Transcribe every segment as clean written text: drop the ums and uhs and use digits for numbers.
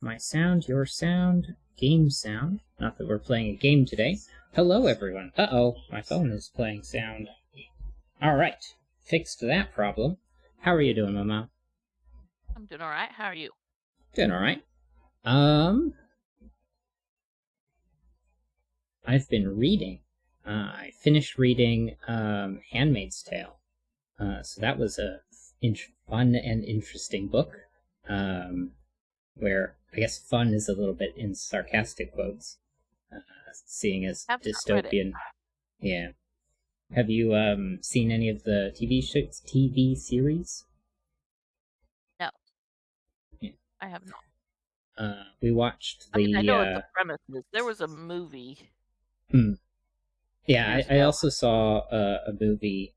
My sound, your sound, game sound. Not that we're playing a game today. Hello, everyone. Uh-oh, my phone is playing sound. Alright, fixed that problem. How are you doing, Mama? I'm doing all right. How are you? Doing alright. I've been reading. I finished reading Handmaid's Tale. So that was a fun and interesting book. Where I guess fun is a little bit in sarcastic quotes, seeing as Have not read it. dystopian. Yeah. Have you seen any of the TV series? No, Yeah. I have not. We watched I mean, I know what the. the premise is. There was a movie Hmm. Yeah, years I ago. also saw a movie.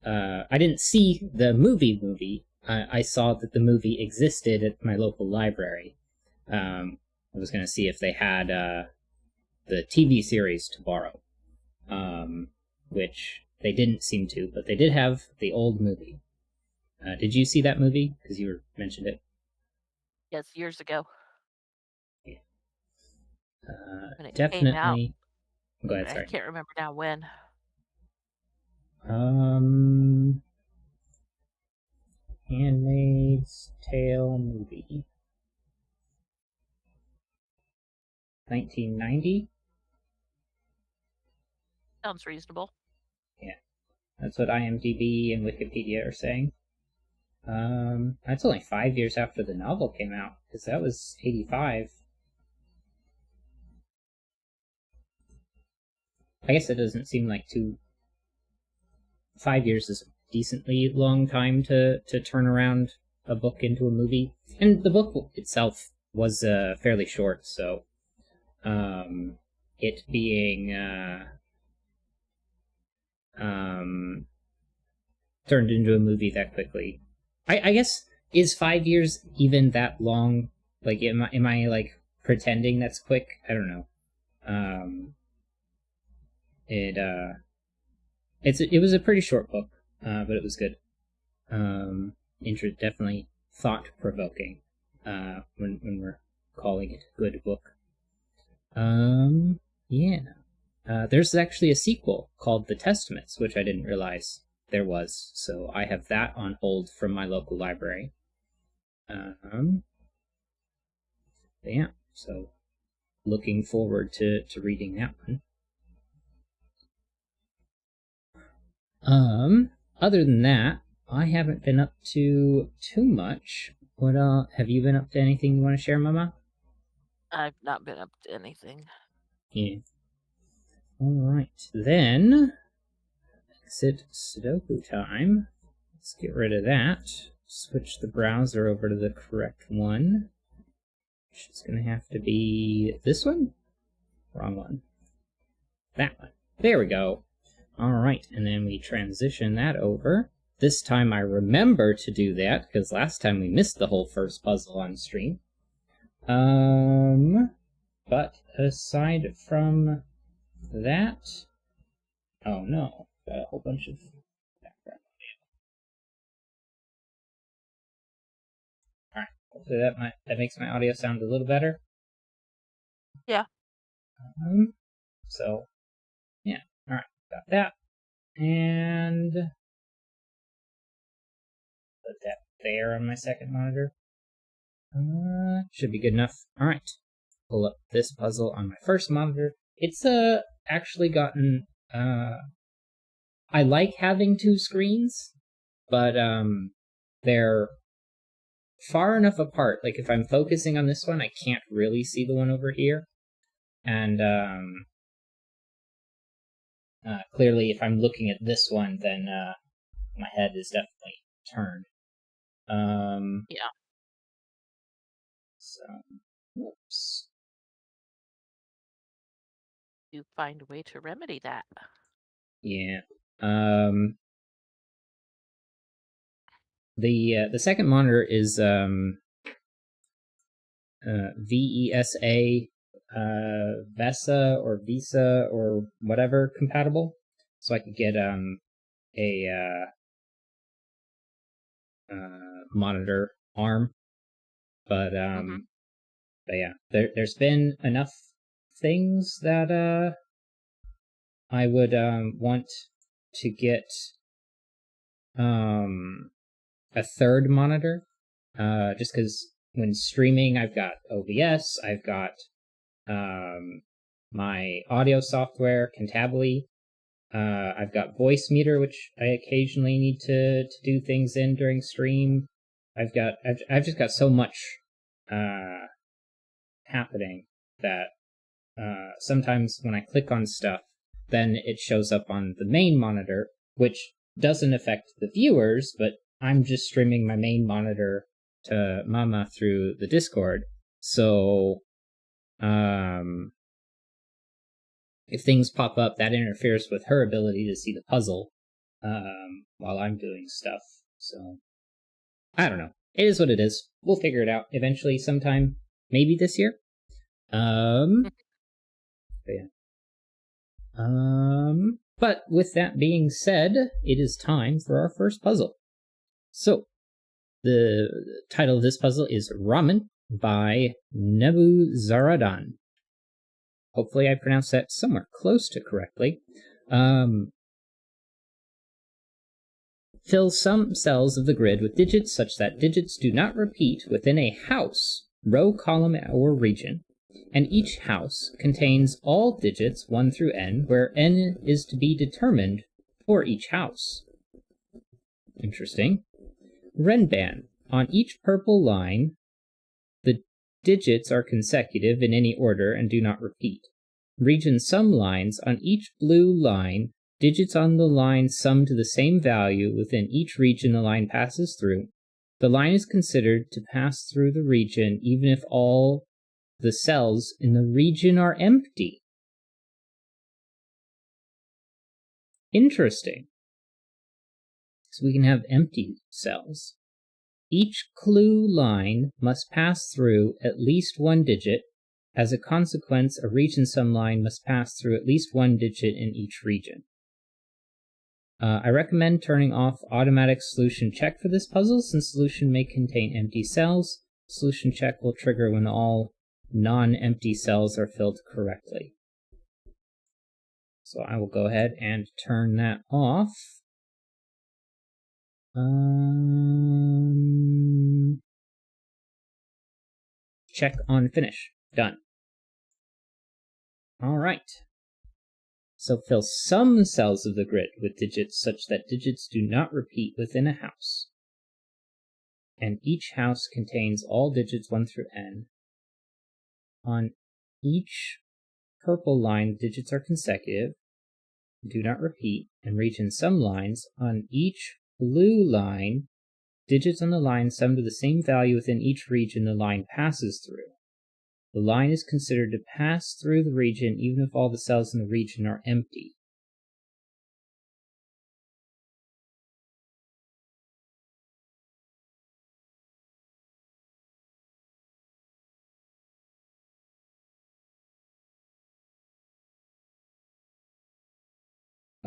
I didn't see the movie. I saw that the movie existed at my local library. I was going to see if they had the TV series to borrow, which they didn't seem to, but they did have the old movie. Did you see that movie? Because you mentioned it. Yes, years ago Yeah. when it came out. Definitely. Go ahead. But I Sorry. can't remember now when. Um, Handmaid's Tale movie, 1990. Sounds reasonable. Yeah, that's what IMDb and Wikipedia are saying. That's only 5 years after the novel came out, because that was 85. I guess it doesn't seem like 5 years is a decently long time to turn around a book into a movie. And the book itself was fairly short, so it being turned into a movie that quickly. I guess, is 5 years even that long? Like, am I like pretending that's quick? I don't know. It it was a pretty short book, but it was good. Definitely thought provoking. When we're calling it a good book. Yeah. There's actually a sequel called The Testaments, which I didn't realize there was. So I have that on hold from my local library. Yeah. So looking forward to reading that one. Other than that, I haven't been up to too much. What have you been up to anything you want to share, Mama? I've not been up to anything. Yeah. Alright. Then exit Sudoku time. Let's get rid of that. Switch the browser over to the correct one. Which is gonna have to be this one? Wrong one. That one. There we go. Alright, and then we transition that over. This time I remember to do that, because last time we missed the whole first puzzle on stream. But aside from that... Oh no, got a whole bunch of background audio. Alright, hopefully that makes my audio sound a little better. Yeah. So, yeah, alright, got that. And put that there on my second monitor. Should be good enough. Alright, pull up this puzzle on my first monitor. It's actually gotten I like having two screens, but they're far enough apart. Like if I'm focusing on this one, I can't really see the one over here. And clearly if I'm looking at this one, then my head is definitely turned. Yeah. So, whoops. You find a way to remedy that. Yeah. The second monitor is VESA VESA or Visa or whatever compatible, so I could get a monitor arm, but Mm-hmm. But yeah, there's been enough things that I would want to get a third monitor. Just because when streaming, I've got OBS, I've got my audio software, Cantabile. I've got Voice Meter, which I occasionally need to do things in during stream. I've just got so much happening that sometimes when I click on stuff, then it shows up on the main monitor, which doesn't affect the viewers, but I'm just streaming my main monitor to Mama through the Discord. So, if things pop up, that interferes with her ability to see the puzzle while I'm doing stuff. So, I don't know. It is what it is. We'll figure it out eventually sometime, maybe this year. But yeah. But with that being said, it is time for our first puzzle. So, the title of this puzzle is Ramen by Nebu Zaradan. Hopefully I pronounced that somewhere close to correctly. Fill some cells of the grid with digits such that digits do not repeat within a house, row, column, or region, and each house contains all digits 1 through n, where n is to be determined for each house. Interesting. Renban. On each purple line, the digits are consecutive in any order and do not repeat. Region sum lines. On each blue line, digits on the line sum to the same value within each region the line passes through. The line is considered to pass through the region even if all the cells in the region are empty. Interesting. So we can have empty cells. Each clue line must pass through at least one digit. As a consequence, a region sum line must pass through at least one digit in each region. I recommend turning off automatic solution check for this puzzle, since solution may contain empty cells. Solution check will trigger when all non-empty cells are filled correctly. So I will go ahead and turn that off. Check on finish. Done. All right. So fill some cells of the grid with digits such that digits do not repeat within a house. And each house contains all digits 1 through n. On each purple line, digits are consecutive, do not repeat, and region sum lines. On each blue line, digits on the line sum to the same value within each region the line passes through. The line is considered to pass through the region even if all the cells in the region are empty.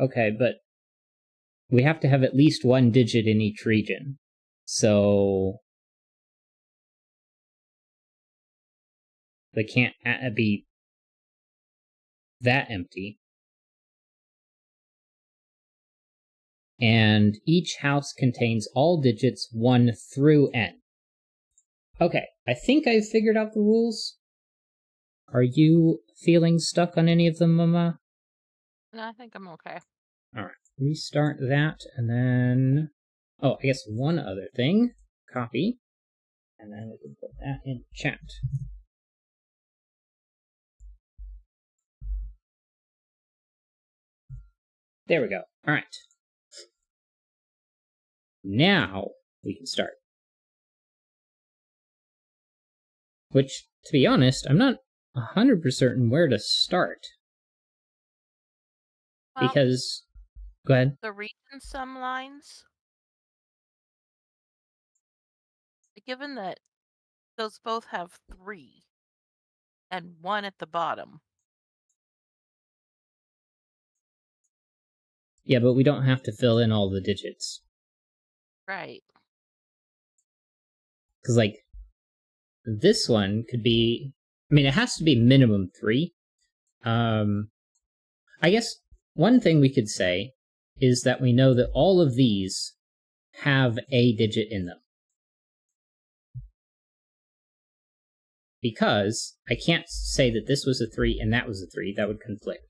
Okay, but we have to have at least one digit in each region. So they can't be that empty. And each house contains all digits 1 through n. Okay, I think I've figured out the rules. Are you feeling stuck on any of them, Mama? No, I think I'm okay. Alright, restart that, and then... Oh, I guess one other thing. Copy. And then we can put that in chat. There we go. Alright. Now we can start. Which, to be honest, I'm not 100% certain where to start. Well, because... Go ahead. the region sum lines, given that those both have 3 and 1 at the bottom. Yeah, but we don't have to fill in all the digits. Right. Because, like, this one could be I mean, it has to be minimum 3. I guess one thing we could say is that we know that all of these have a digit in them. Because I can't say that this was a 3 and that was a 3. That would conflict.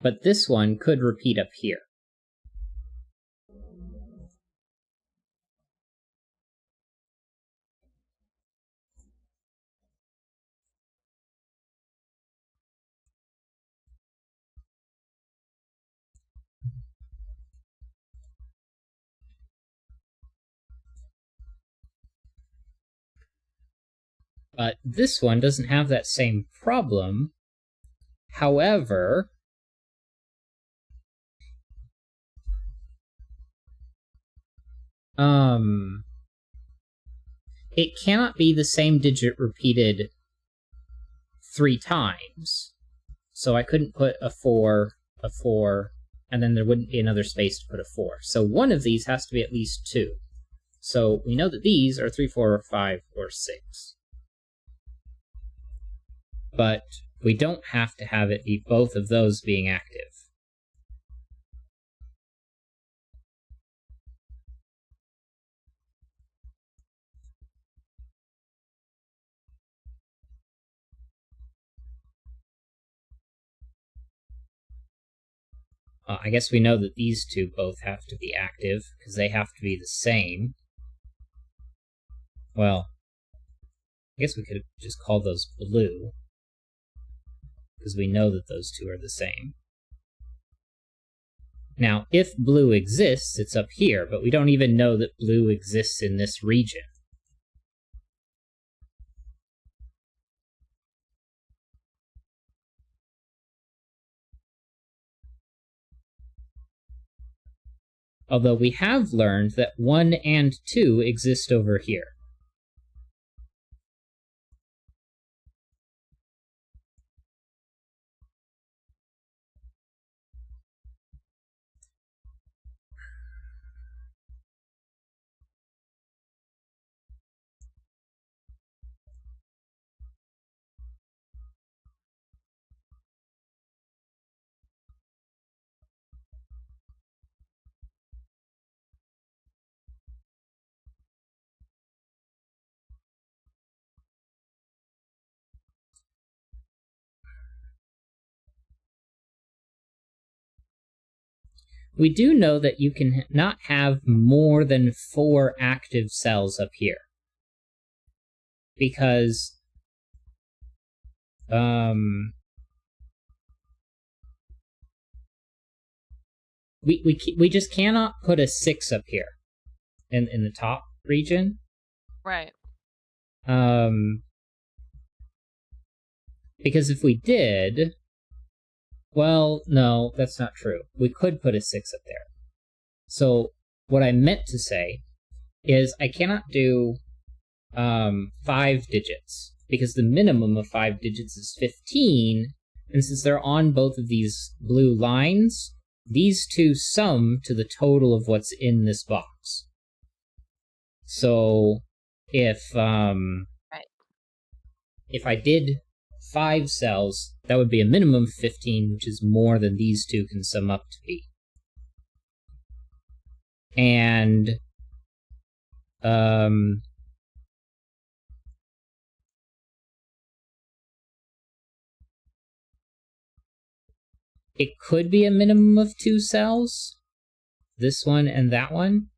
But this one could repeat up here. But this one doesn't have that same problem. However, it cannot be the same digit repeated 3 times. So I couldn't put a 4, and then there wouldn't be another space to put a 4. So one of these has to be at least 2. So we know that these are 3, 4, 5, or 6. But we don't have to have it be both of those being active. I guess we know that these two both have to be active, because they have to be the same. Well, I guess we could just call those blue, because we know that those two are the same. Now, if blue exists, it's up here, but we don't even know that blue exists in this region. Although we have learned that 1 and 2 exist over here. We do know that you can not have more than 4 active cells up here. Because we just cannot put a 6 up here in the top region. Right. Because if we did, well, no, that's not true. We could put a 6 up there. So what I meant to say is I cannot do 5 digits, because the minimum of 5 digits is 15, and since they're on both of these blue lines, these two sum to the total of what's in this box. So if I did 5 cells, that would be a minimum of 15, which is more than these two can sum up to be. And it could be a minimum of 2 cells, this one and that one.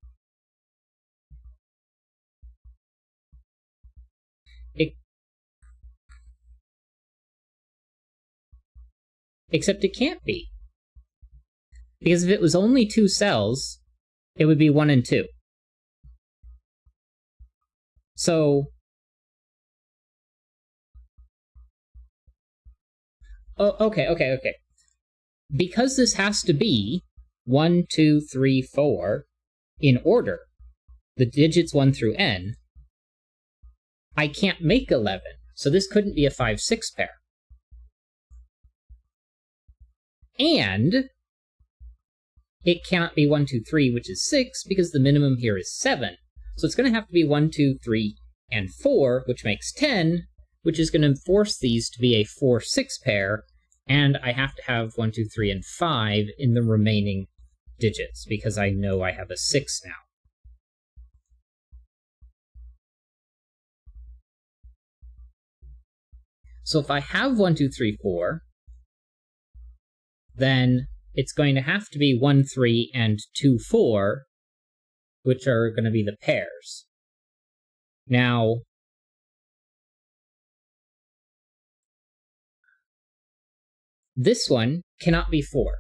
Except it can't be. Because if it was only 2 cells, it would be 1 and 2. So, okay. Because this has to be 1, 2, 3, 4 in order, the digits 1 through n, I can't make 11. So this couldn't be a 5-6 pair. And it cannot be 1, 2, 3, which is 6, because the minimum here is 7. So it's going to have to be 1, 2, 3, and 4, which makes 10, which is going to force these to be a 4, 6 pair, and I have to have 1, 2, 3, and 5 in the remaining digits, because I know I have a 6 now. So if I have 1, 2, 3, 4, then it's going to have to be 1, 3, and 2, 4, which are going to be the pairs. Now, this one cannot be 4,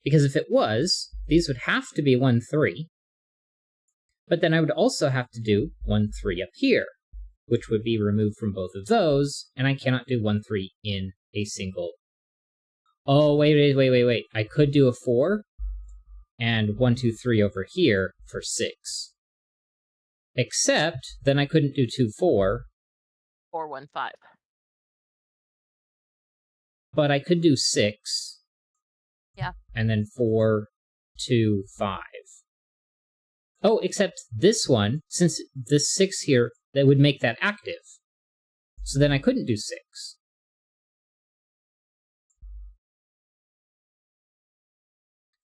because if it was, these would have to be 1, 3, but then I would also have to do 1, 3 up here, which would be removed from both of those, and I cannot do 1, 3 in a single. Oh, wait. I could do a 4, and 1, 2, 3 over here for 6. Except, then I couldn't do 2, 4. 4, 1, 5. But I could do 6. Yeah. And then 4, 2, 5. Oh, except this one, since this 6 here, that would make that active. So then I couldn't do 6.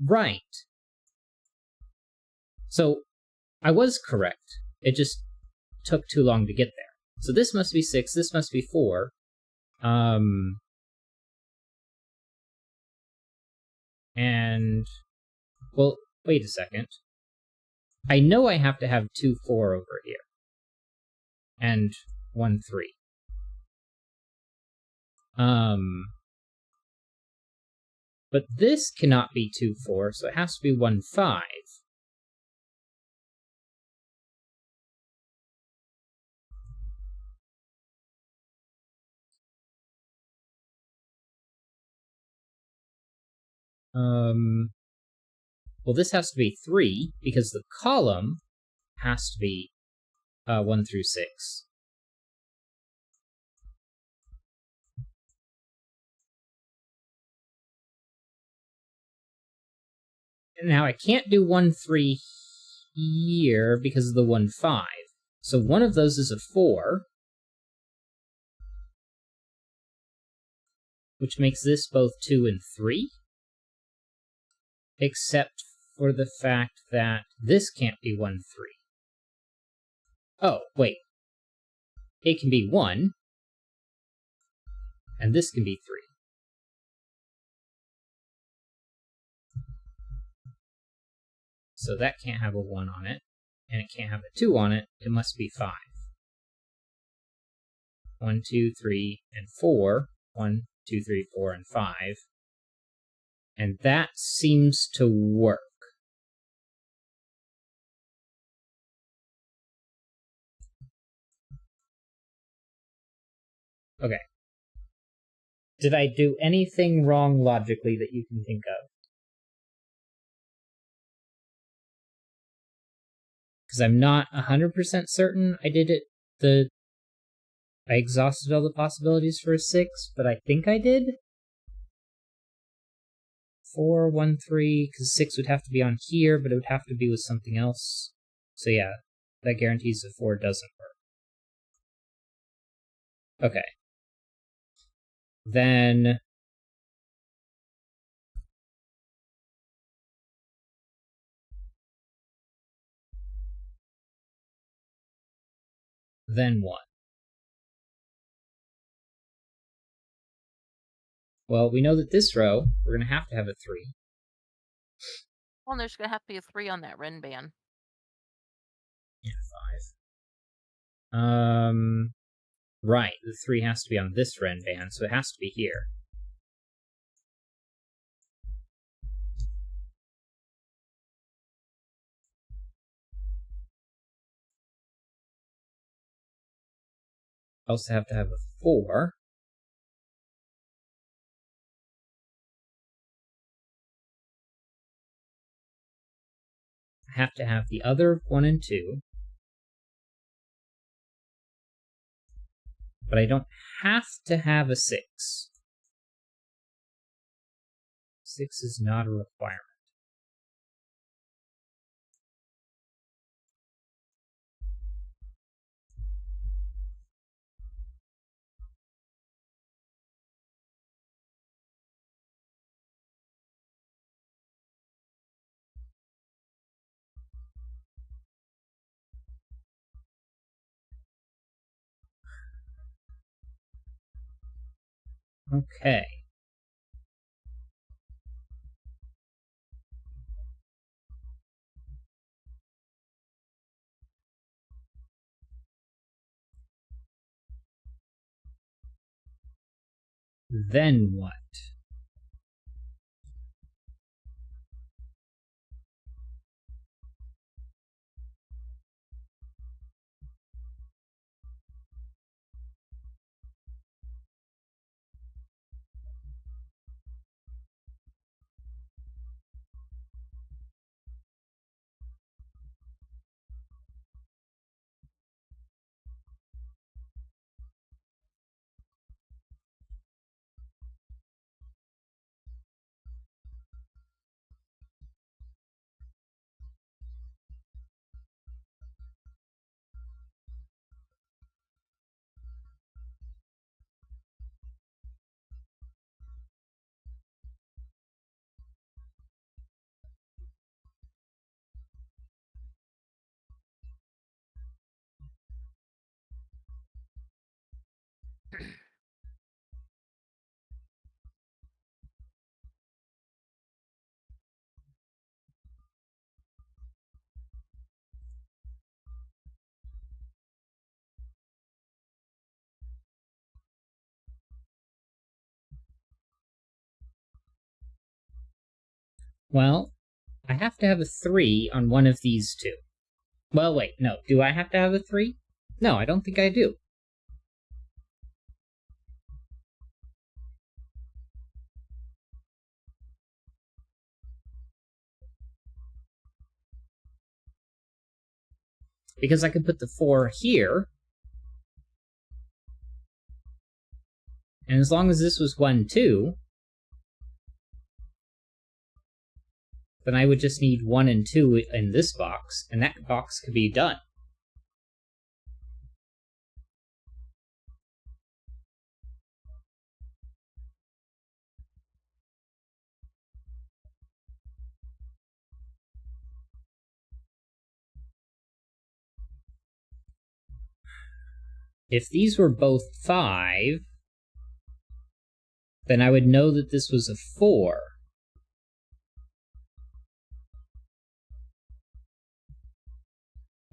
Right. So I was correct. It just took too long to get there. So this must be 6, this must be 4. And, well, wait a second. I know I have to have 2, 4 over here. And 1, 3. But this cannot be 2, 4, so it has to be 1, 5. Well, this has to be 3, because the column has to be 1 through 6. Now, I can't do 1, 3 here because of the 1, 5. So one of those is a 4, which makes this both 2 and 3. Except for the fact that this can't be 1, 3. Oh, wait. It can be 1, and this can be 3. So that can't have a 1 on it, and it can't have a 2 on it. It must be 5. 1, 2, 3, and 4. 1, 2, 3, 4, and 5. And that seems to work. Okay. Did I do anything wrong logically that you can think of? Because I'm not 100% certain I did it I exhausted all the possibilities for a 6, but I think I did. 4, 1, 3, because 6 would have to be on here, but it would have to be with something else. So yeah, that guarantees that 4 doesn't work. Okay. Then what? Well, we know that this row, we're going to have a 3. Well, there's going to have to be a 3 on that Ren band. Yeah, 5. Right, the 3 has to be on this Ren band, so it has to be here. I also have to have a 4. I have to have the other 1 and 2. But I don't have to have a 6. 6 is not a requirement. Okay. Then what? Well, I have to have a 3 on one of these two. Well, wait, no. Do I have to have a 3? No, I don't think I do. Because I could put the 4 here, and as long as this was 1, 2, then I would just need 1 and 2 in this box, and that box could be done. If these were both 5, then I would know that this was a 4.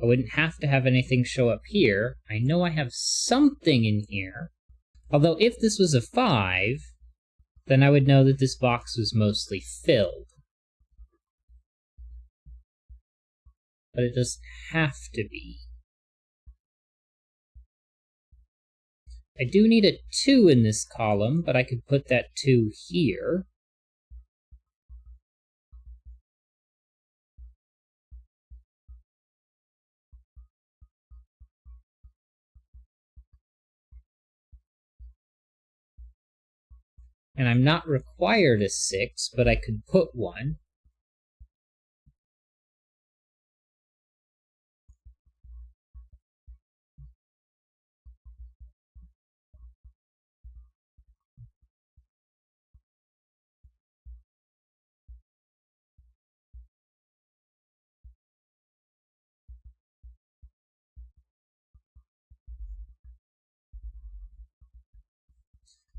I wouldn't have to have anything show up here. I know I have something in here. Although if this was a 5, then I would know that this box was mostly filled. But it doesn't have to be. I do need a 2 in this column, but I could put that 2 here. And I'm not required a 6, but I could put 1.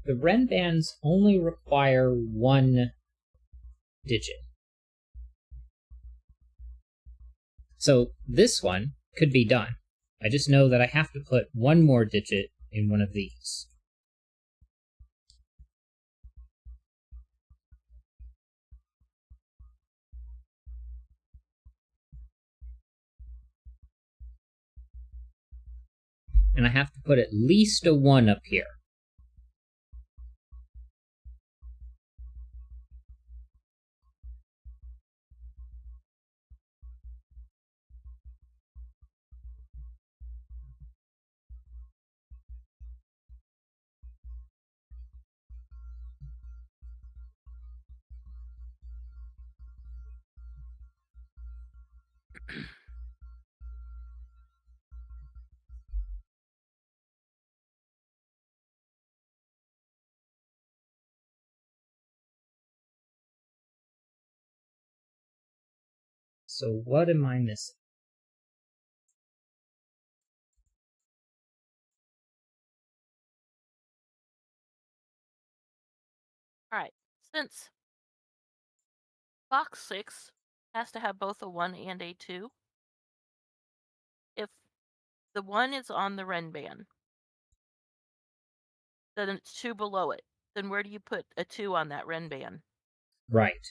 The Ren bands only require 1 digit. So this one could be done. I just know that I have to put 1 more digit in one of these. And I have to put at least a 1 up here. So what am I missing? Alright, since box 6 has to have both a 1 and a 2, if the 1 is on the Renban, then it's 2 below it. Then where do you put a 2 on that Renban? Right.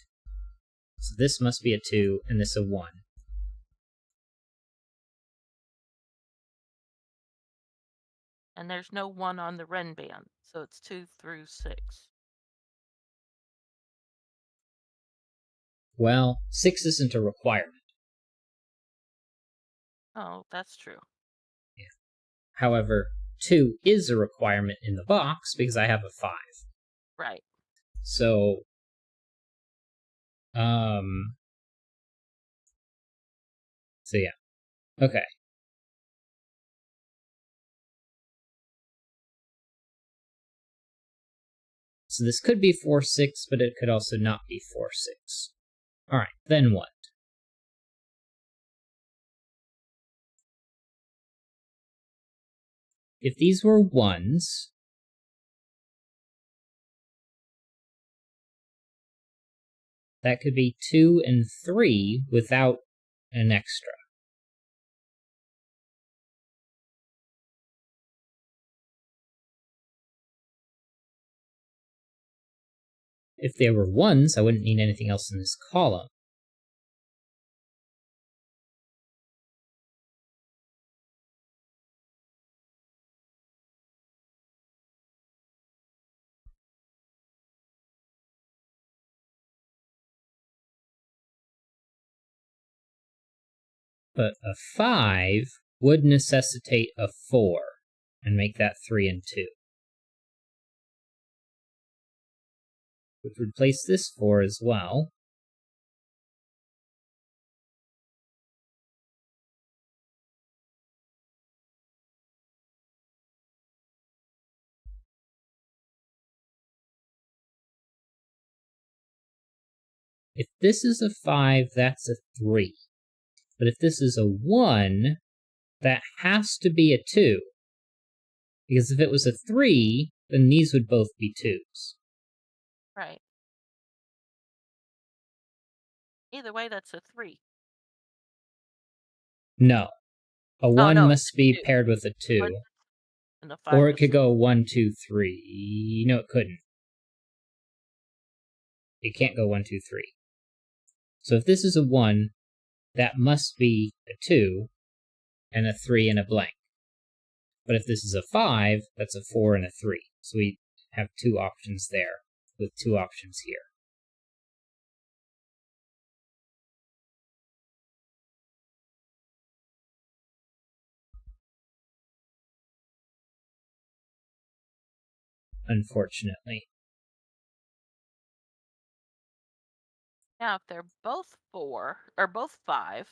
So this must be a 2, and this a 1. And there's no 1 on the Renban, so it's 2 through 6. Well, 6 isn't a requirement. Oh, that's true. Yeah. However, 2 is a requirement in the box because I have a 5. Right. So, so yeah. Okay. So this could be 4-6, but it could also not be 4-6. Alright, then what? If these were 1s, that could be 2 and 3 without an extra. If they were 1s, I wouldn't need anything else in this column. But a 5 would necessitate a 4 and make that 3 and 2. Which would replace this 4 as well. If this is a 5, that's a 3. But if this is a 1, that has to be a 2. Because if it was a 3, then these would both be 2s. Right. Either way, that's a 3. No. A Oh, 1 no, it's must be a 2. paired with a 2. 1 and a 5 Or it is could go 1, 2, 3. No, it couldn't. It can't go 1, 2, 3. So if this is a 1, that must be a 2, and a 3 and a blank. But if this is a 5, that's a 4 and a 3. So we have 2 options there, with 2 options here. Unfortunately. Now, if they're both 4 or both 5,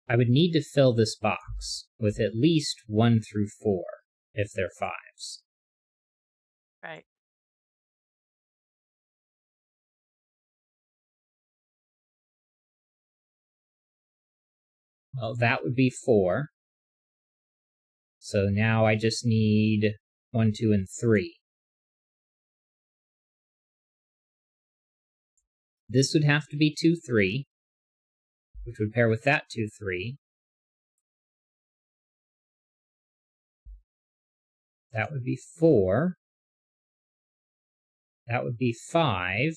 I would need to fill this box with at least 1 through 4 if they're 5s. right. Well, that would be 4. So now I just need 1, 2, and 3. This would have to be 2, 3, which would pair with that 2, 3. That would be 4. That would be 5.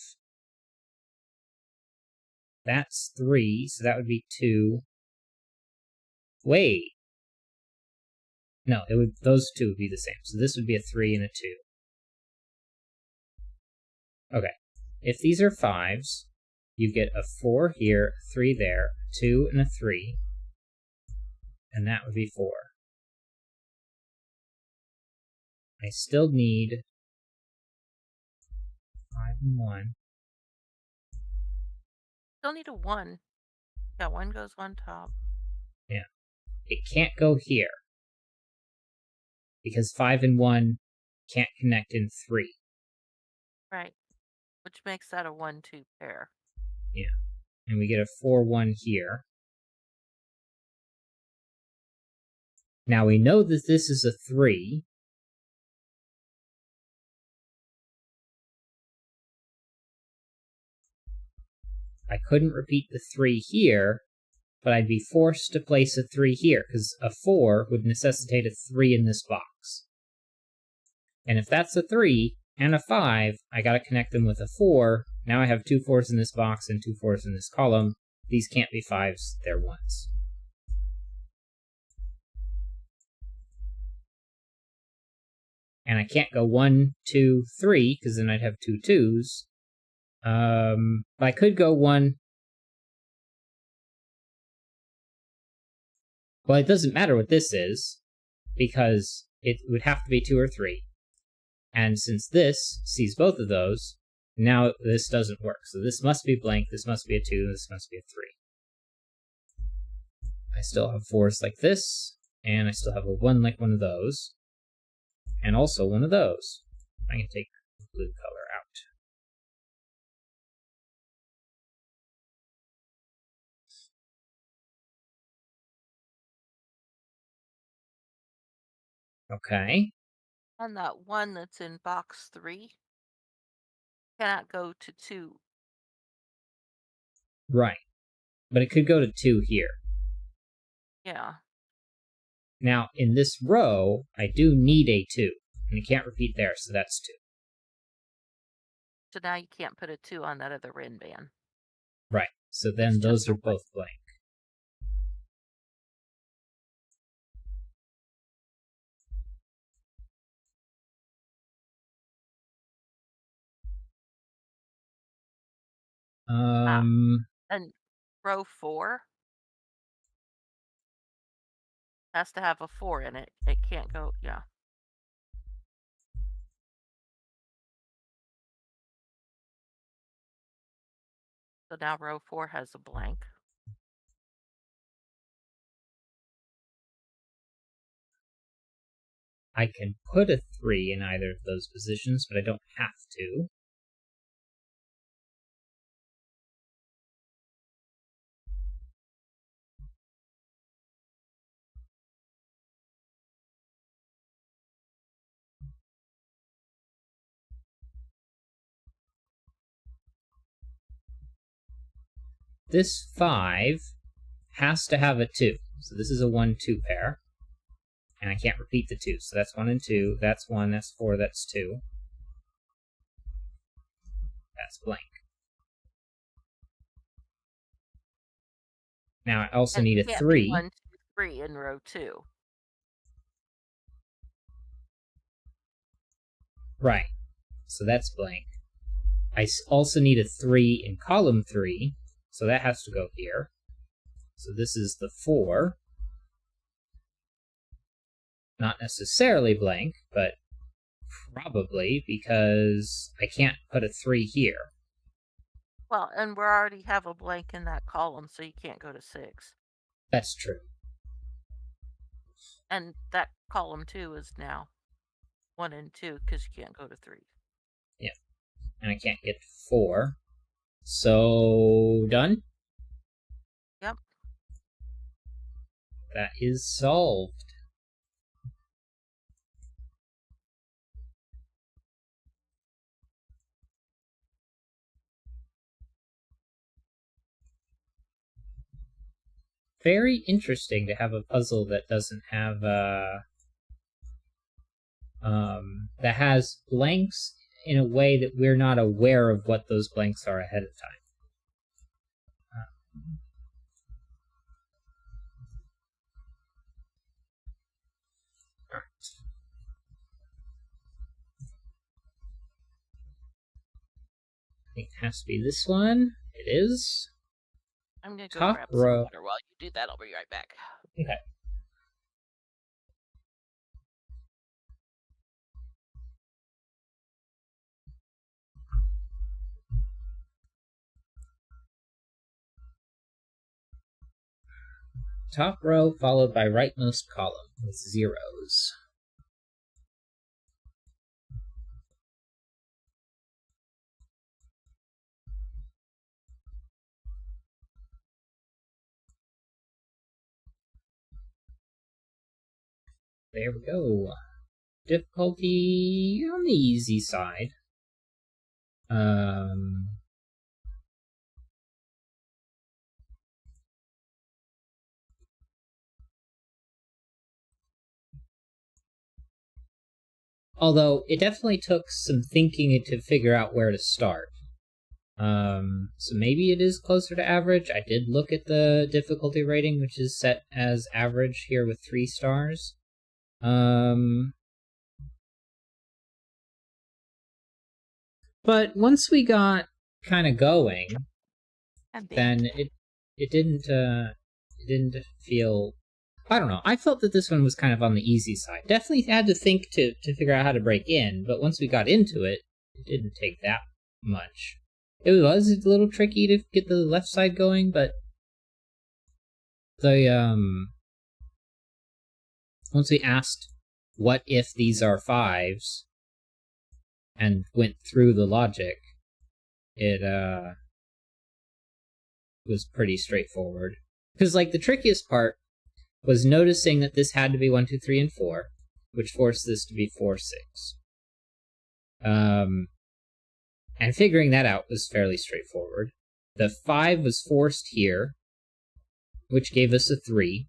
That's 3, so that would be 2. Wait. No, those two would be the same. So this would be a 3 and a 2. Okay. If these are 5s, you get a 4 here, a 3 there, a 2 and a 3, and that would be 4. I still need 5 and 1. Still need a 1. Yeah, 1 goes on top. Yeah. It can't go here, because 5 and 1 can't connect in 3. Right. Which makes that a 1-2 pair. Yeah. And we get a 4-1 here. Now we know that this is a 3. I couldn't repeat the 3 here, but I'd be forced to place a 3 here, because a 4 would necessitate a 3 in this box. And if that's a 3 and a 5, I gotta connect them with a 4. Now I have 2 4s in this box and 2 4s in this column. These can't be 5s, they're 1s. And I can't go 1, 2, 3, because then I'd have 2 2s. But I could go 1. Well, it doesn't matter what this is, because it would have to be 2 or 3. And since this sees both of those, now this doesn't work. So this must be blank, this must be a 2, this must be a 3. I still have 4s like this, and I still have a 1 like one of those, and also one of those. I can take the blue color out. Okay. And that 1 that's in box 3 cannot go to 2. Right. But it could go to 2 here. Yeah. Now, in this row, I do need a 2, and I can't repeat there, so that's 2. So now you can't put a 2 on that other rin band. Right. So then those are both blank. And row 4 has to have a 4 in it. It can't go, yeah. So now row 4 has a blank. I can put a 3 in either of those positions, but I don't have to. This 5 has to have a 2. So this is a 1, 2 pair. And I can't repeat the 2. So that's 1 and 2. That's 1, that's 4, that's 2. That's blank. Now I also And need a it can't 3. be 1, 2, 3 in row 2. Right. So that's blank. I also need a 3 in column 3. So that has to go here. So this is the 4. Not necessarily blank, but probably, because I can't put a 3 here. Well, and we already have a blank in that column, so you can't go to 6. That's true. And that column 2 is now 1 and 2 because you can't go to 3. Yeah. And I can't get 4. So, done? Yep. That is solved. Very interesting to have a puzzle that doesn't have that has blanks in a way that we're not aware of what those blanks are ahead of time. Alright. I think it has to be this one. It is. I'm going to go Top grab row. some water while you do that. I'll be right back. Okay. Top row followed by rightmost column with zeros. there we go. Difficulty on the easy side. Although it definitely took some thinking to figure out where to start. So maybe it is closer to average. I did look at the difficulty rating, which is set as average here with 3 stars. But once we got kind of going, then it didn't feel. I don't know. I felt that this one was kind of on the easy side. Definitely had to think to figure out how to break in, but once we got into it, it didn't take that much. It was a little tricky to get the left side going, but the once we asked what if these are 5s and went through the logic, it was pretty straightforward. Because like the trickiest part was noticing that this had to be 1, 2, 3, and 4, which forced this to be 4, 6. And figuring that out was fairly straightforward. The 5 was forced here, which gave us a 3.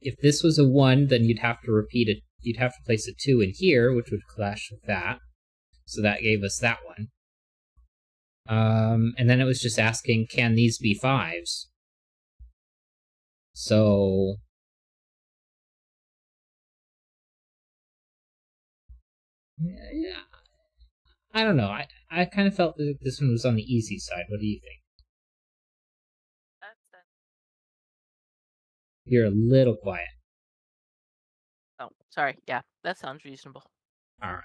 If this was a 1, then you'd have to repeat it. You'd have to place a 2 in here, which would clash with that. So that gave us that one. And then it was just asking, can these be 5s? So yeah, I don't know. I kind of felt that this one was on the easy side. What do you think? You're a little quiet. Oh, sorry. Yeah, that sounds reasonable. All right.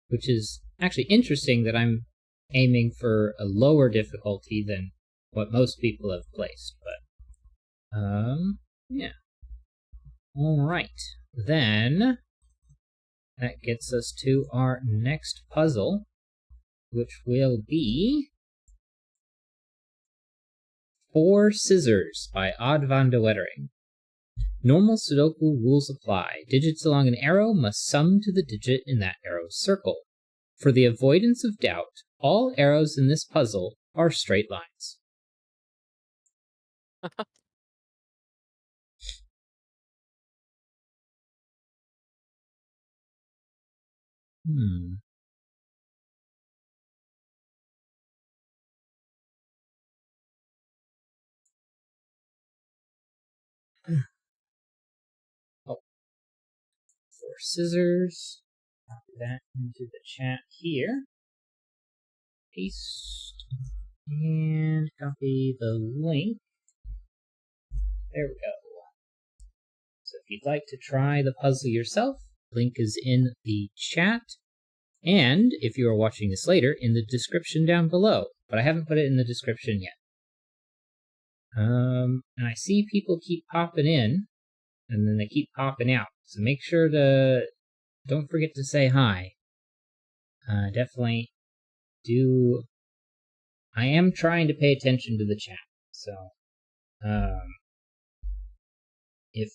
Which is actually interesting that I'm aiming for a lower difficulty than what most people have placed, but yeah. All right. Then that gets us to our next puzzle, which will be 4 Scissors by Odd van de Wettering. Normal Sudoku rules apply. Digits along an arrow must sum to the digit in that arrow's circle. For the avoidance of doubt, all arrows in this puzzle are straight lines. Oh, 4 Scissors. Copy that into the chat here. Paste. And copy the link. There we go. So if you'd like to try the puzzle yourself, link is in the chat. And if you are watching this later, in the description down below. But I haven't put it in the description yet. And I see people keep popping in, and then they keep popping out. So make sure to don't forget to say hi. Definitely do. I am trying to pay attention to the chat, so if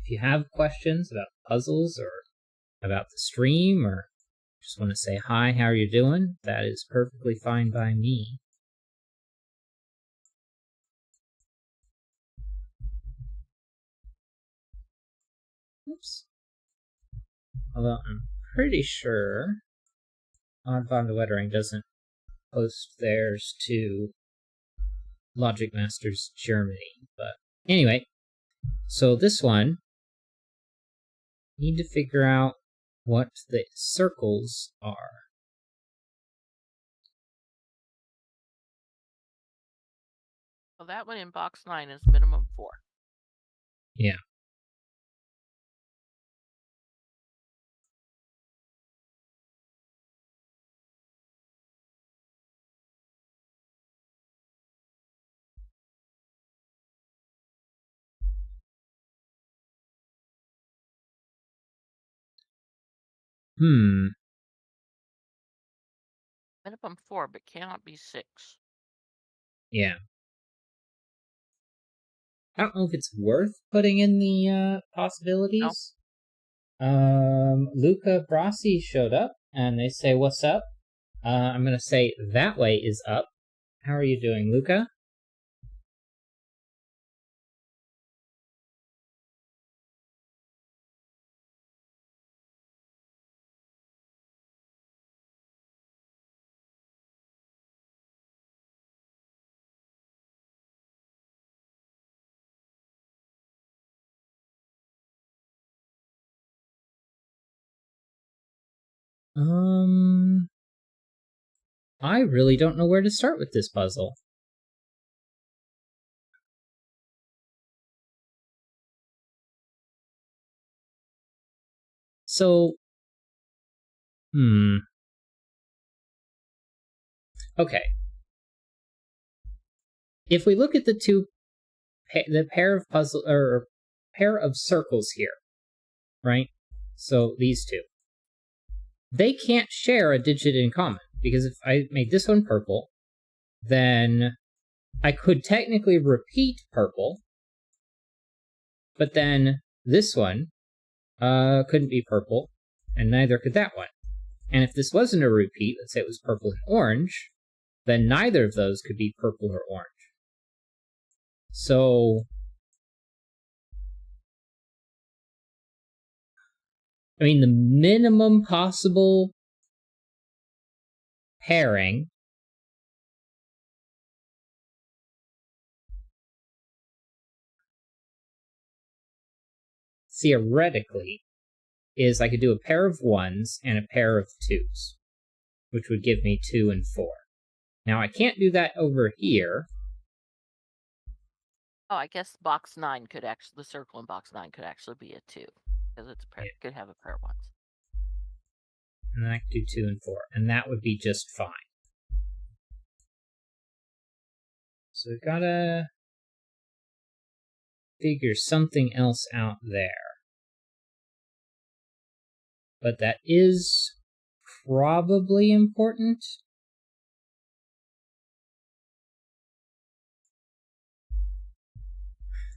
you have questions about puzzles or about the stream, or just want to say hi, how are you doing? That is perfectly fine by me. Oops. Although I'm pretty sure Odd van de Wettering doesn't post theirs to Logic Masters Germany. But anyway, so this one, need to figure out what the circles are. Well, that one in box 9 is minimum 4. Yeah. Minimum 4, but cannot be 6. Yeah. I don't know if it's worth putting in the possibilities. Luca Brasi showed up, and they say, "What's up?" I'm gonna say that way is up. How are you doing, Luca? I really don't know where to start with this puzzle. So, okay. If we look at the pair of puzzle or pair of circles here, right? So these two, they can't share a digit in common, because if I made this one purple, then I could technically repeat purple, but then this one couldn't be purple, and neither could that one. And if this wasn't a repeat, let's say it was purple and orange, then neither of those could be purple or orange. So, I mean, the minimum possible pairing theoretically is I could do a pair of 1s and a pair of 2s, which would give me 2 and 4. Now, I can't do that over here. Oh, I guess box 9 could actually, the circle in box 9 could actually be a 2, because it's could have a pair of 1s. And then I could do 2 and 4, and that would be just fine. So we've got to figure something else out there. But that is probably important.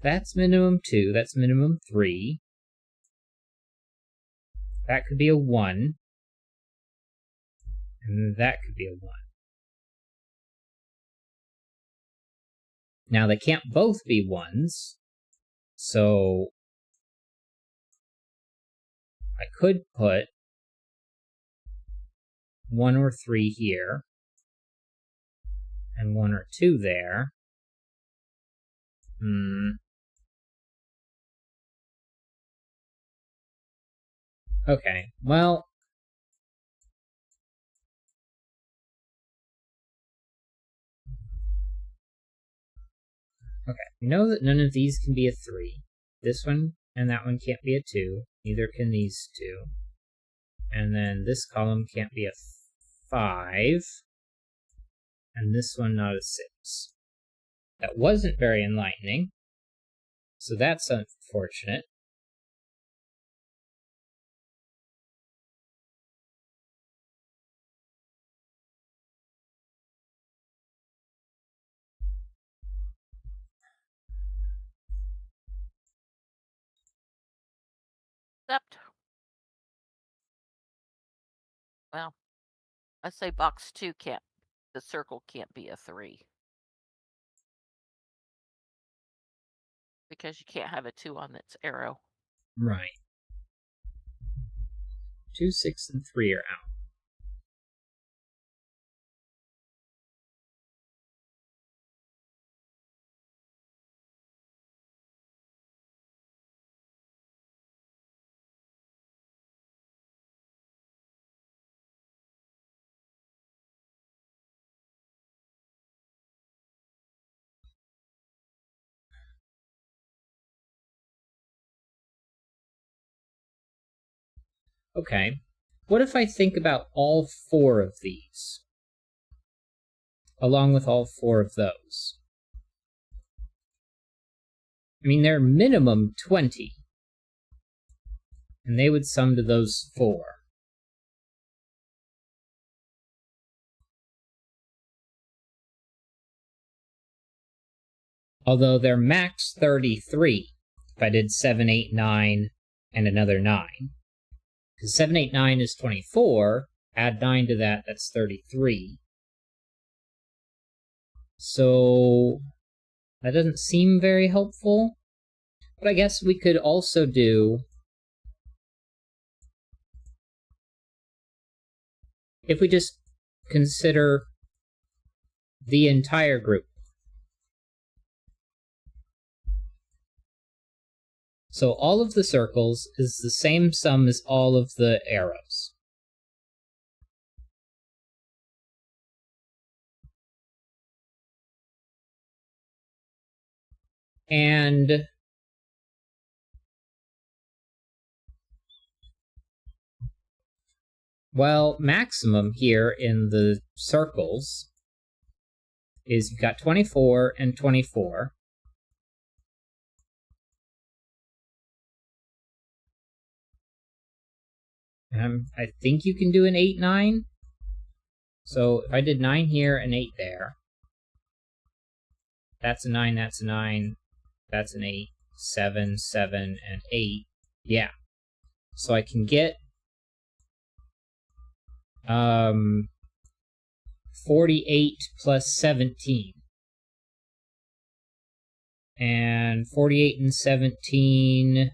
That's minimum 2, that's minimum 3. That could be a 1. And that could be a 1. Now, they can't both be 1s, so I could put 1 or 3 here, and 1 or 2 there. Okay, well, okay, we know that none of these can be a 3. This one and that one can't be a 2. Neither can these two. And then this column can't be a 5. And this one not a 6. That wasn't very enlightening. So that's unfortunate. Except, well, I say box 2 can't, the circle can't be a 3. Because you can't have a 2 on its arrow. Right. 2, 6, and 3 are out. Okay, what if I think about all 4 of these, along with all 4 of those? I mean, they're minimum 20, and they would sum to those 4. Although they're max 33 if I did 7, 8, 9, and another 9. Because 7, 8, 9 is 24, add 9 to that, that's 33. So that doesn't seem very helpful. But I guess we could also do, if we just consider the entire group. So all of the circles is the same sum as all of the arrows. And well, maximum here in the circles is you've got 24 and 24. I think you can do an 8, 9. So if I did 9 here and 8 there, that's a 9, that's a 9, that's an 8, 7, 7, and 8. Yeah. So I can get 48 plus 17. And 48 and 17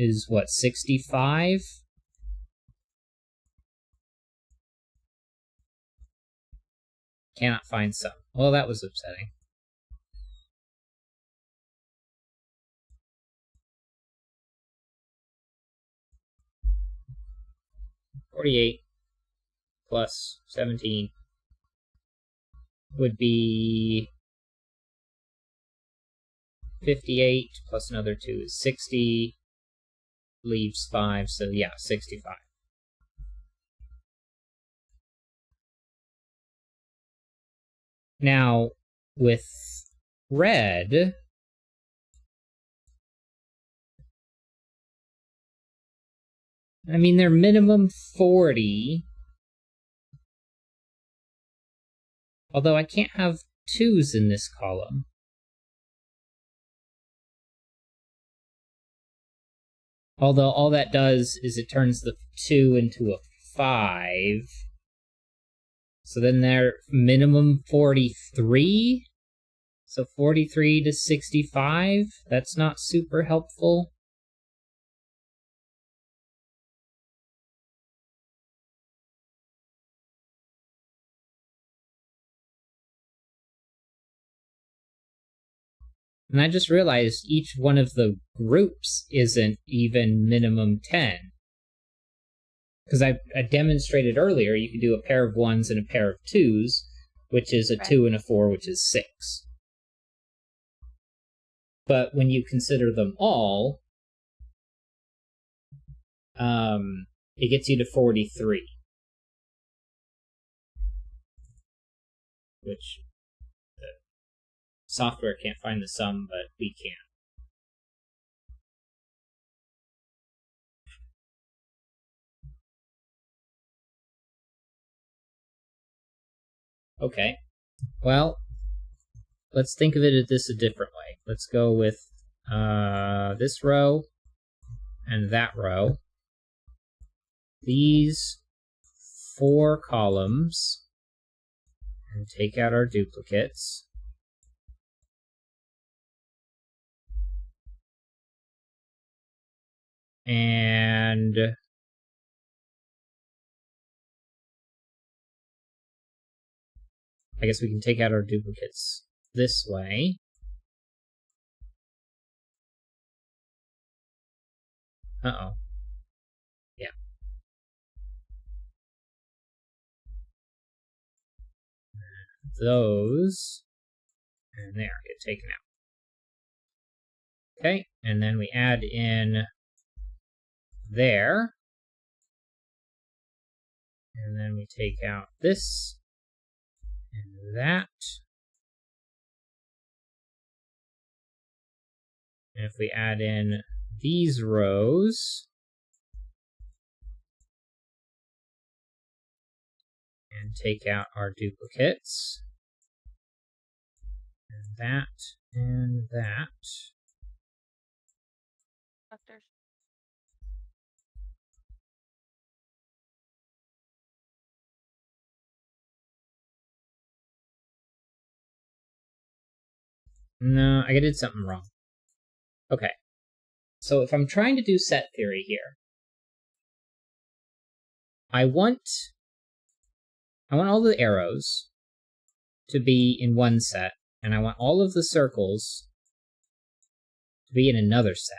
is what, 65? Cannot find sum. Well, that was upsetting. $48 plus 17 would be 58 plus another 2 is 60, leaves 5, so yeah, 65. Now, with red, I mean, they're minimum 40, although I can't have 2s in this column. Although all that does is it turns the 2 into a 5. So then they're minimum 43. So 43 to 65. That's not super helpful. And I just realized each one of the groups isn't even minimum 10. Because I demonstrated earlier you could do a pair of 1s and a pair of 2s, which is a 2 and a 4, which is 6. But when you consider them all, it gets you to 43. Which the software can't find the sum, but we can. Okay, well, let's think of it this a different way. Let's go with this row and that row. These 4 columns, and take out our duplicates. And I guess we can take out our duplicates this way. Uh-oh. Yeah. Those, and there, get taken out. Okay, and then we add in there. And then we take out this and that. And if we add in these rows and take out our duplicates, And that, and that. Vectors. No, I did something wrong. Okay. So if I'm trying to do set theory here, I want all the arrows to be in one set, and I want all of the circles to be in another set.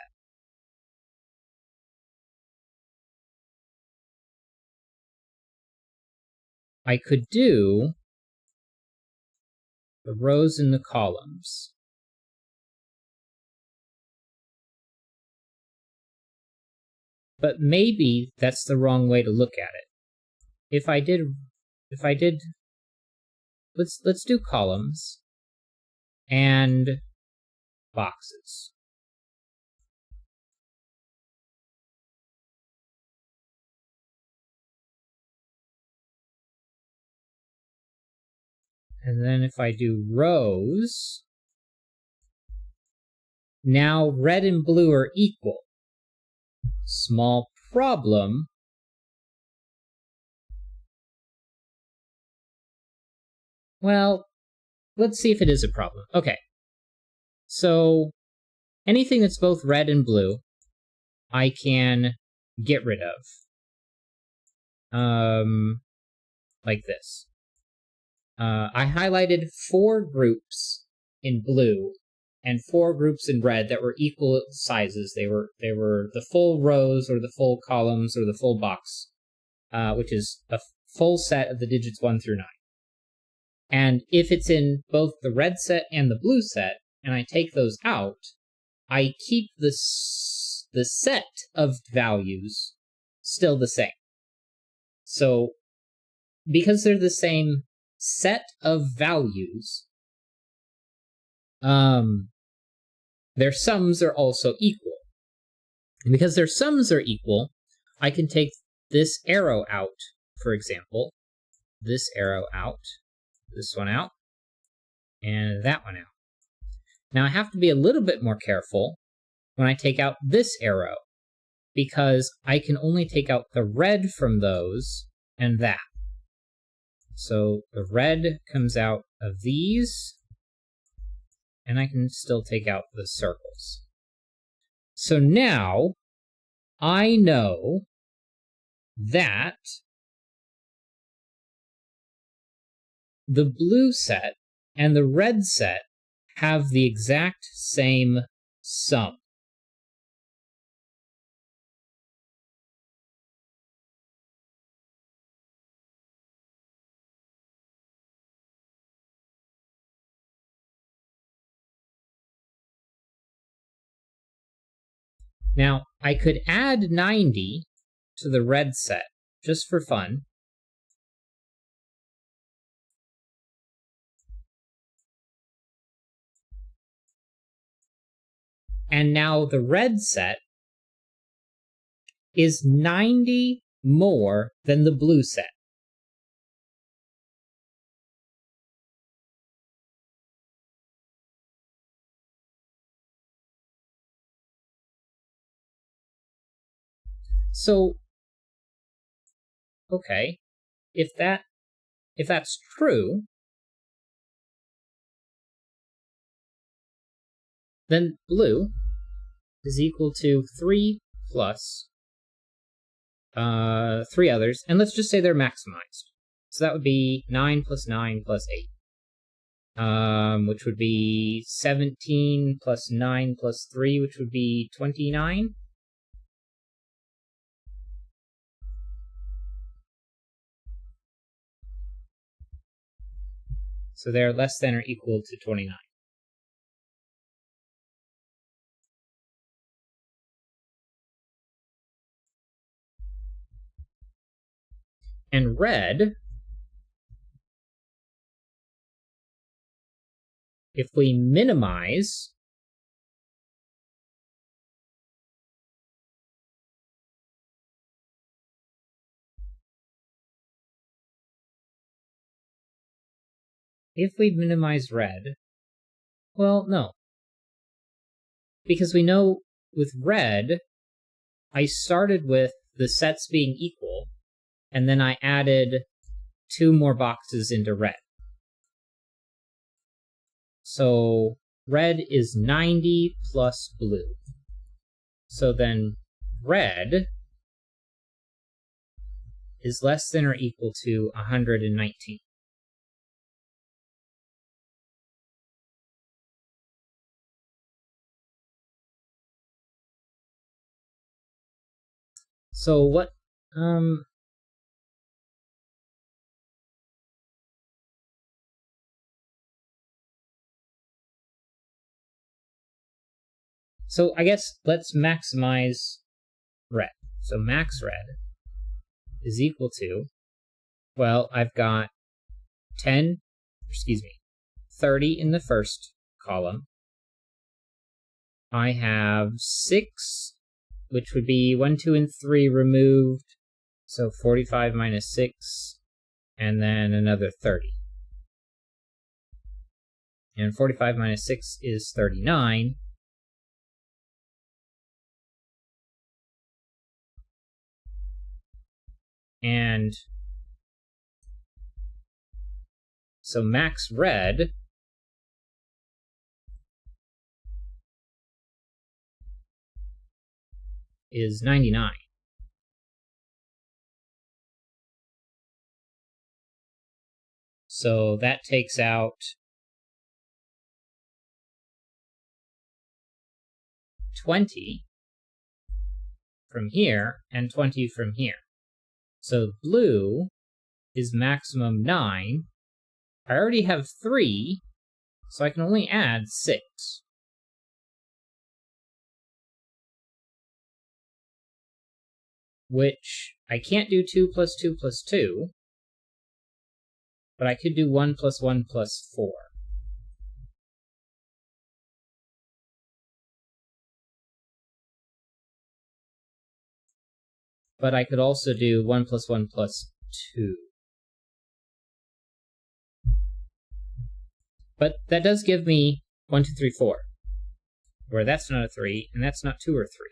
I could do the rows and the columns. But maybe that's the wrong way to look at it. If I did let's do columns and boxes. And then if I do rows, now red and blue are equal. Small problem. Well, let's see if it is a problem. Okay. So anything that's both red and blue, I can get rid of. Like this. I highlighted 4 groups in blue and 4 groups in red that were equal sizes. They were the full rows or the full columns or the full box, which is a full set of the digits 1 through 9. And if it's in both the red set and the blue set, and I take those out, I keep the set of values still the same. So, because they're the same set of values, their sums are also equal. And because their sums are equal, I can take this arrow out, for example, this arrow out, this one out, and that one out. Now I have to be a little bit more careful when I take out this arrow, because I can only take out the red from those and that. So the red comes out of these, and I can still take out the circles. So now I know that the blue set and the red set have the exact same sum. Now, I could add 90 to the red set, just for fun. And now the red set is 90 more than the blue set. So, okay, if that's true, then blue is equal to 3 plus 3 others, and let's just say they're maximized. So that would be 9 plus 9 plus 8, which would be 17 plus 9 plus 3, which would be 29. So they're less than or equal to 29. And red, if we minimize red, Well, no. Because we know with red, I started with the sets being equal, and then I added 2 more boxes into red. So red is 90 plus blue. So then red is less than or equal to 119. So what, so I guess let's maximize red. So max red is equal to, well, I've got 30 in the first column. I have 6, which would be 1, 2, and 3 removed. So 45 minus 6, and then another 30. And 45 minus 6 is 39. And so max red is 99. So that takes out 20 from here and 20 from here. So blue is maximum 9. I already have 3, so I can only add 6. Which I can't do 2 plus 2 plus 2, but I could do 1 plus 1 plus 4. But I could also do 1 plus 1 plus 2. But that does give me 1, 2, 3, 4. Where that's not a 3, and that's not 2 or 3.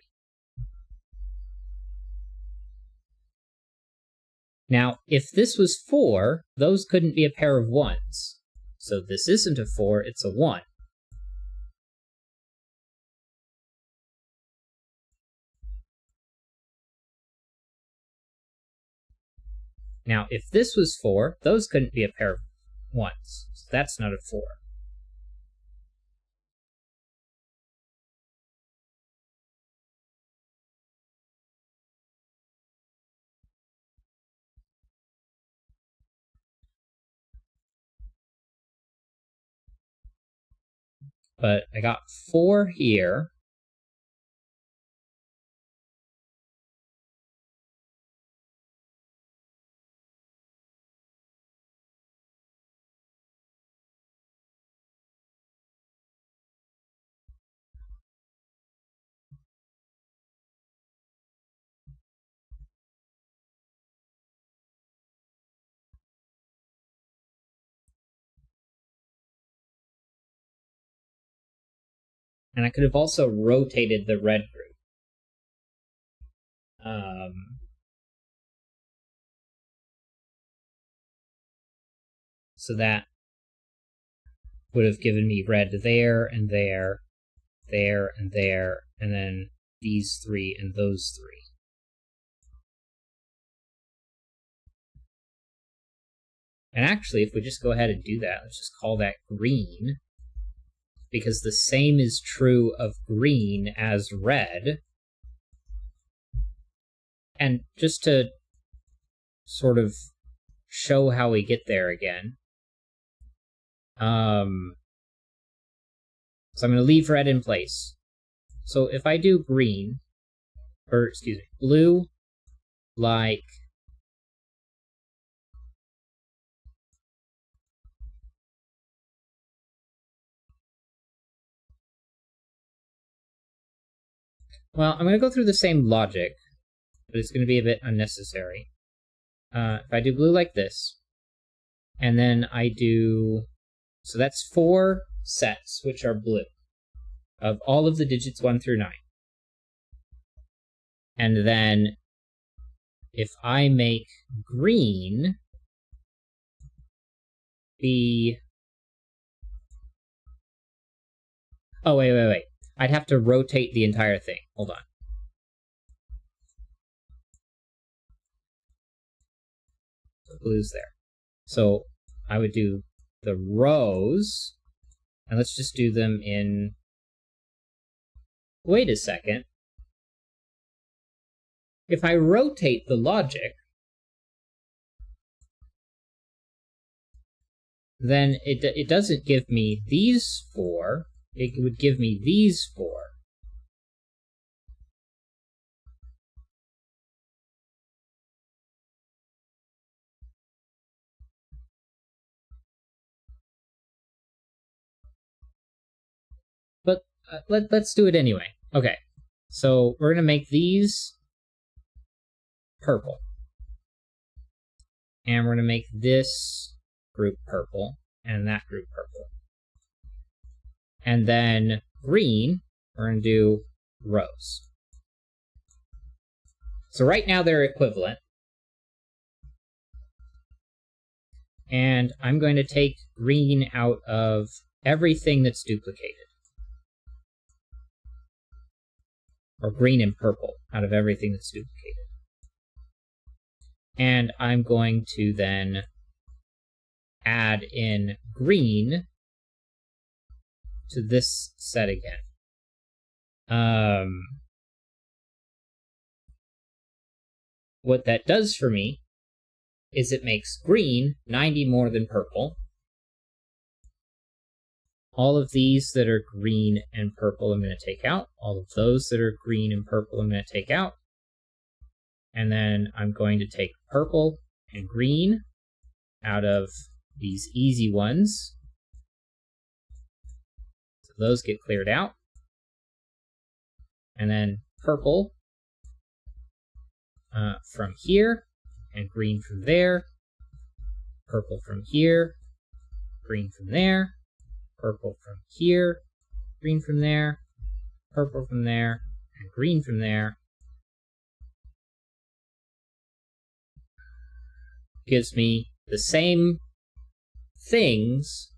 Now, if this was 4, those couldn't be a pair of 1s. So this isn't a 4, it's a 1. Now, if this was 4, those couldn't be a pair of 1s. So that's not a 4. But I got 4 here. And I could have also rotated the red group. So that would have given me red there, and there, there, and there, and then these 3 and those 3. And actually, if we just go ahead and do that, let's just call that green, because the same is true of green as red. And just to sort of show how we get there again, so I'm going to leave red in place. So if I do green, or excuse me, blue, like well, I'm going to go through the same logic, but it's going to be a bit unnecessary. If I do blue like this, and then I do, so that's 4, sets, which are blue, of all of the digits 1 through 9. And then if I make green be... Oh, wait. I'd have to rotate the entire thing. Hold on. The blue's there. So I would do the rows, and let's just do them in... Wait a second. If I rotate the logic, then it doesn't give me these 4, it would give me these 4. But let's do it anyway. Okay, so we're going to make these purple. And we're going to make this group purple, and that group purple. And then green, we're going to do rows. So right now they're equivalent. And I'm going to take green out of everything that's duplicated. Or green and purple out of everything that's duplicated. And I'm going to then add in green to this set again. What that does for me is it makes green 90 more than purple. All of these that are green and purple I'm going to take out. All of those that are green and purple I'm going to take out. And then I'm going to take purple and green out of these easy ones. So those get cleared out. And then purple from here, and green from there. Purple from here, green from there. Purple from here, green from there. Purple from there, and green from there. Gives me the same things,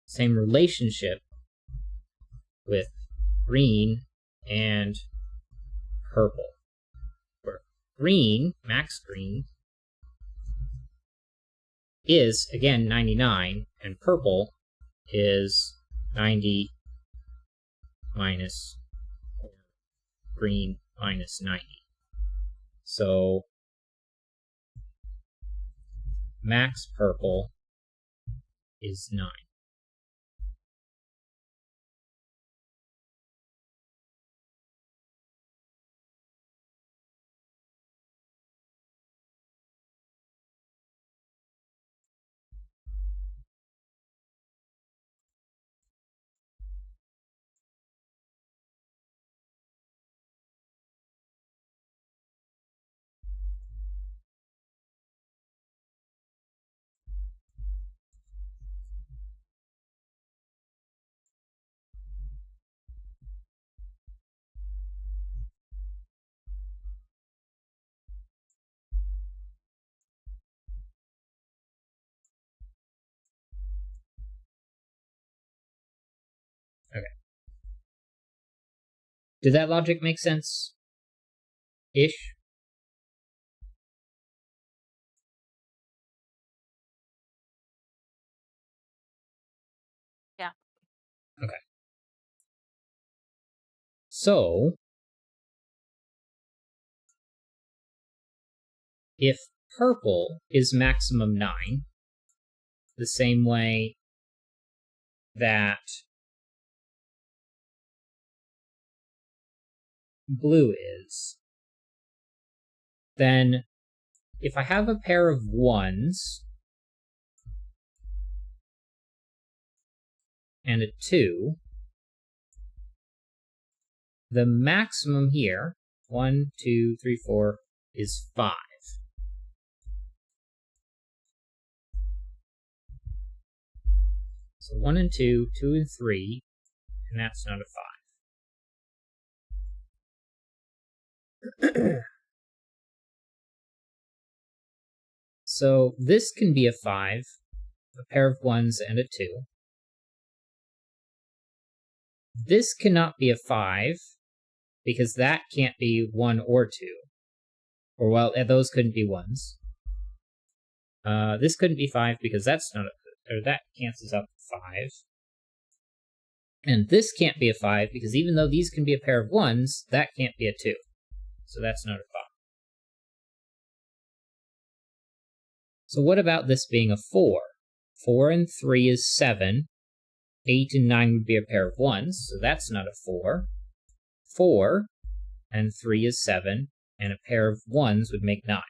same relationship with green and purple. Where green, max green, is, again, 99, and purple is 90 minus green minus 90. So max purple is 9. Okay. Did that logic make sense? Ish? Yeah. Okay. So, if purple is maximum 9, the same way that blue is, then if I have a pair of 1s and a 2, the maximum here, 1, 2, 3, 4, is 5. So 1 and 2, 2 and 3, and that's not a 5. So this can be a 5, a pair of 1s and a 2. This cannot be a 5, because that can't be 1 or 2. Or, well, those couldn't be 1s. This couldn't be 5 because that's not a, or that cancels out 5. And this can't be a 5 because even though these can be a pair of 1s, that can't be a 2. So that's not a 5. So what about this being a 4? 4 and 3 is 7. 8 and 9 would be a pair of 1s, so that's not a 4. 4 and 3 is 7, and a pair of 1s would make 9.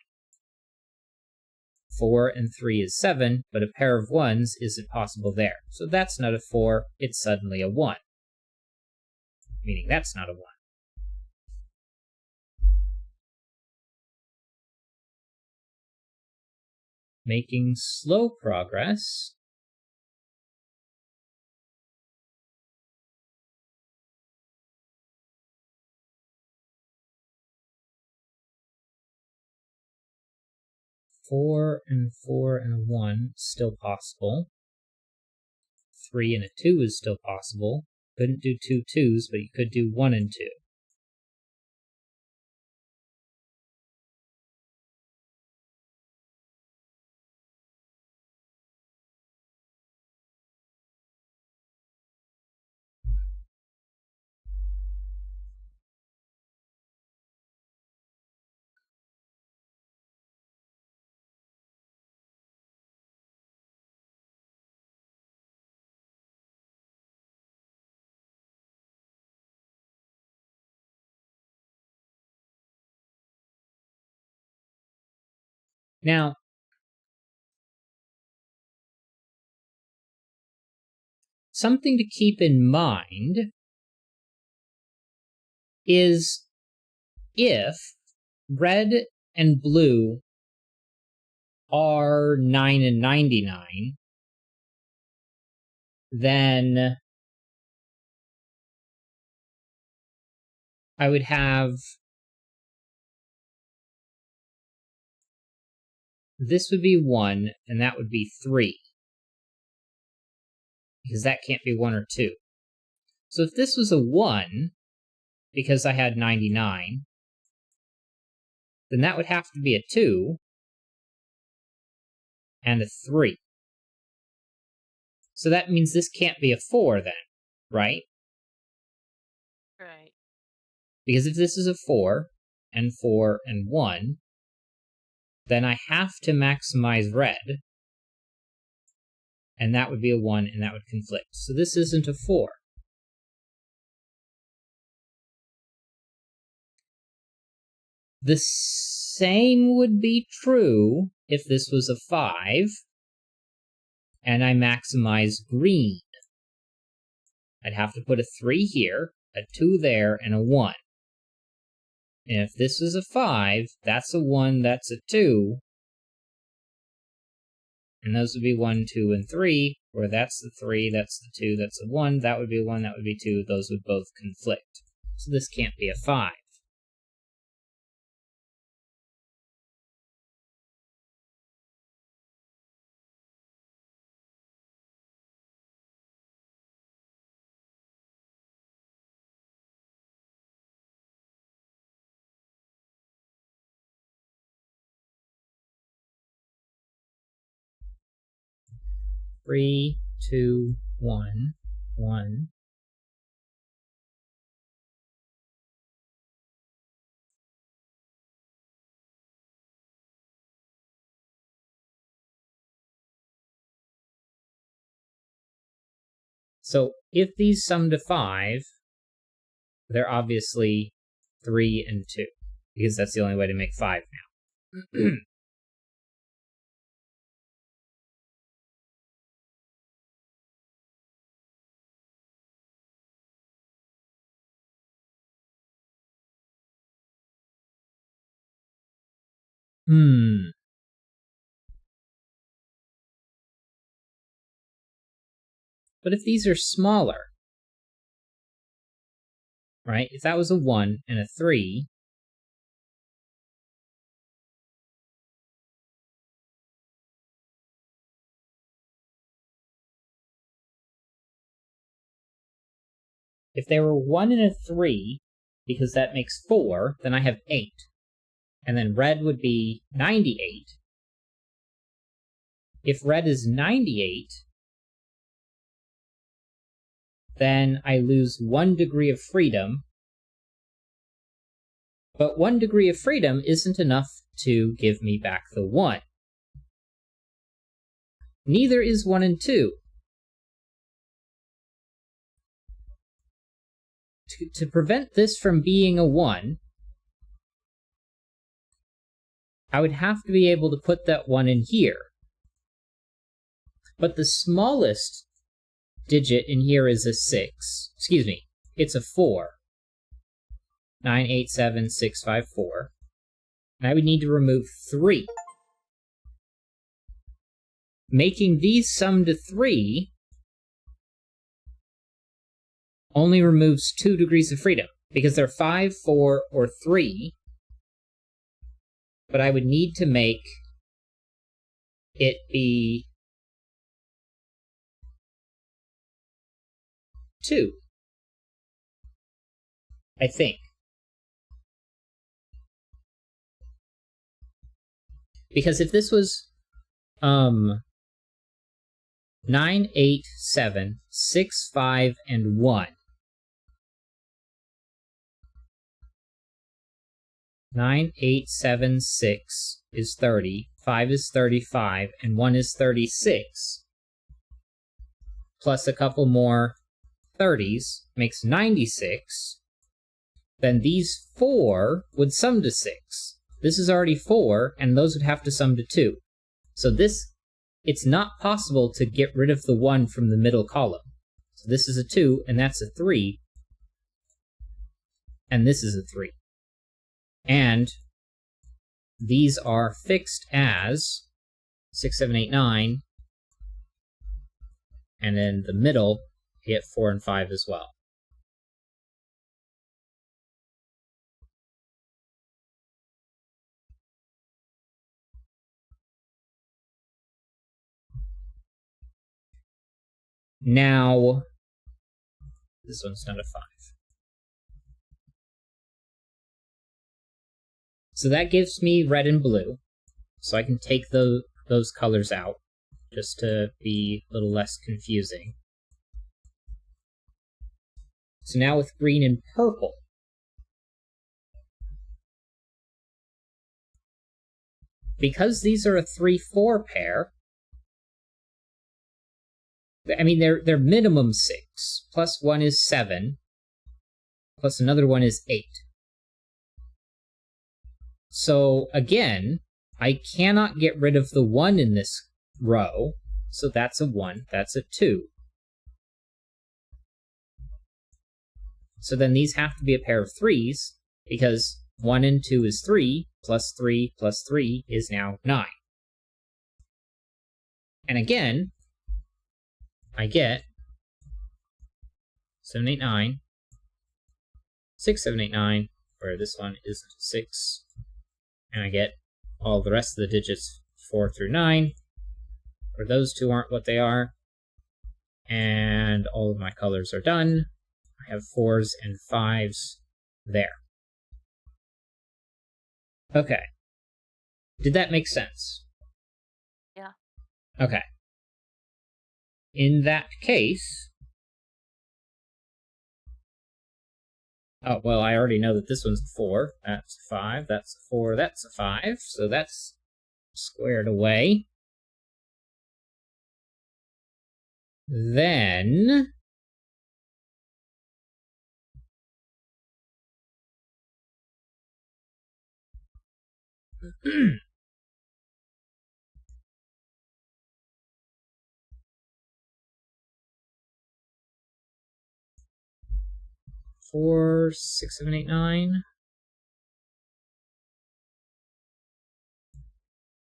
4 and 3 is 7, but a pair of 1s isn't possible there. So that's not a 4, it's suddenly a 1. Meaning that's not a 1. Making slow progress. Four and a 1, still possible. 3 and a 2 is still possible. Couldn't do 2 2s, but you could do 1 and 2. Now, something to keep in mind is if red and blue are 9 and 99, then I would have this would be 1, and that would be 3. Because that can't be 1 or 2. So if this was a 1, because I had 99, then that would have to be a 2 and a 3. So that means this can't be a 4 then, right? Right. Because if this is a 4 and 1, then I have to maximize red, and that would be a 1, and that would conflict. So this isn't a 4. The same would be true if this was a 5, and I maximize green. I'd have to put a 3 here, a 2 there, and a 1. And if this was a 5, that's a 1, that's a 2, and those would be 1, 2, and 3, where that's the 3, that's the 2, that's a 1, that would be 1, that would be 2, those would both conflict. So this can't be a 5. Three, 2, 1, 1. So if these sum to 5, they're obviously 3 and 2, because that's the only way to make 5 now. Hmm. But if these are smaller, right? If that was a 1 and a 3, if they were 1 and a 3, because that makes 4, then I have 8. And then red would be 98. If red is 98, then I lose 1 degree of freedom. But 1 degree of freedom isn't enough to give me back the 1. Neither is 1 and 2. To prevent this from being a 1, I would have to be able to put that 1 in here. But the smallest digit in here is a 6. Excuse me, it's a 4. 987654. And I would need to remove 3. Making these sum to 3 only removes 2 degrees of freedom, because they're 5, 4, or 3. But I would need to make it be 2, I think. Because if this was 9, 8, 7, 6, 5, and 1. 9, 8, 7, 6 is 30, 5 is 35, and 1 is 36. Plus a couple more 30s makes 96. Then these 4 would sum to 6. This is already 4, and those would have to sum to 2. So it's not possible to get rid of the 1 from the middle column. So this is a 2, and that's a 3. And this is a 3. And these are fixed as 6, 7, 8, 9. And then the middle, you get 4 and 5 as well. Now, this one's not a 5. So that gives me red and blue. So I can take those colors out, just to be a little less confusing. So now with green and purple. Because these are a 3-4 pair, I mean, they're minimum 6, plus 1 is 7, plus another 1 is 8. So again, I cannot get rid of the 1 in this row, so that's a 1, that's a 2. So then these have to be a pair of 3s, because 1 and 2 is 3, plus 3 plus 3 is now 9. And again, I get 7, 8, 9, 6, 7, 8, 9, where this one is 6, and I get all the rest of the digits 4 through 9, where those two aren't what they are, and all of my colors are done. I have 4s and 5s there. Okay. Did that make sense? Yeah. Okay. In that case... Oh, well, I already know that this one's a 4. That's a 5. That's a 4. That's a 5. So that's squared away. Then... 4, 6, 7, 8, 9.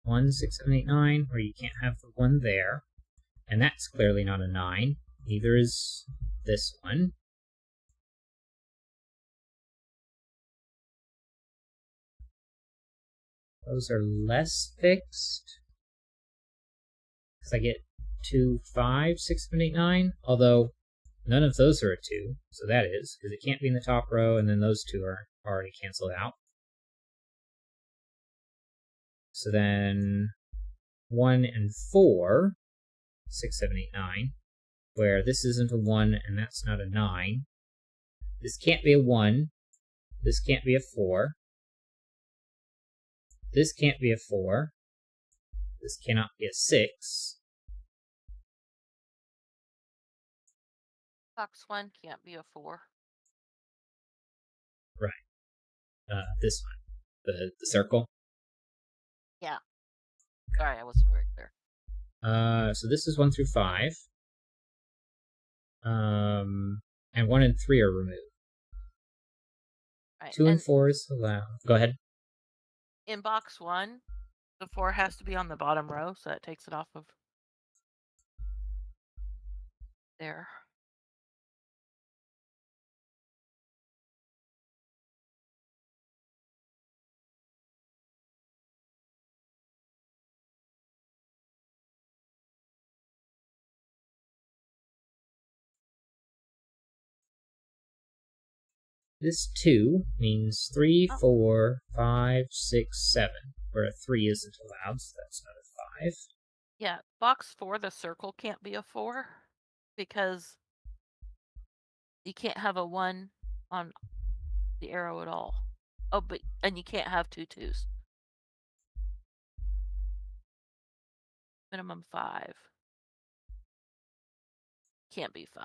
1, 6, 7, 8, 9, where you can't have the 1 there. And that's clearly not a 9. Neither is this one. Those are less fixed. Because I get 2, 5, 6, 7, 8, 9. Although none of those are a 2. So that is, because it can't be in the top row, and then those 2 are already canceled out. So then 1 and 4, 6, 7, 8, 9. Where this isn't a 1 and that's not a 9. This can't be a 1. This can't be a 4. This can't be a 4. This cannot be a 6. Box 1 can't be a 4. Right. This one. The circle. Yeah. Sorry, I wasn't very clear. So this is 1 through 5. And 1 and 3 are removed. Right. 2 and 4 is allowed. Go ahead. In box 1, the 4 has to be on the bottom row, so that takes it off of there. This 2 means 3, 4, 5, 6, 7, where a 3 isn't allowed, so that's not a 5. Yeah, box 4, the circle can't be a 4 because you can't have a 1 on the arrow at all. Oh, and you can't have 2 2s. Minimum 5. Can't be 5.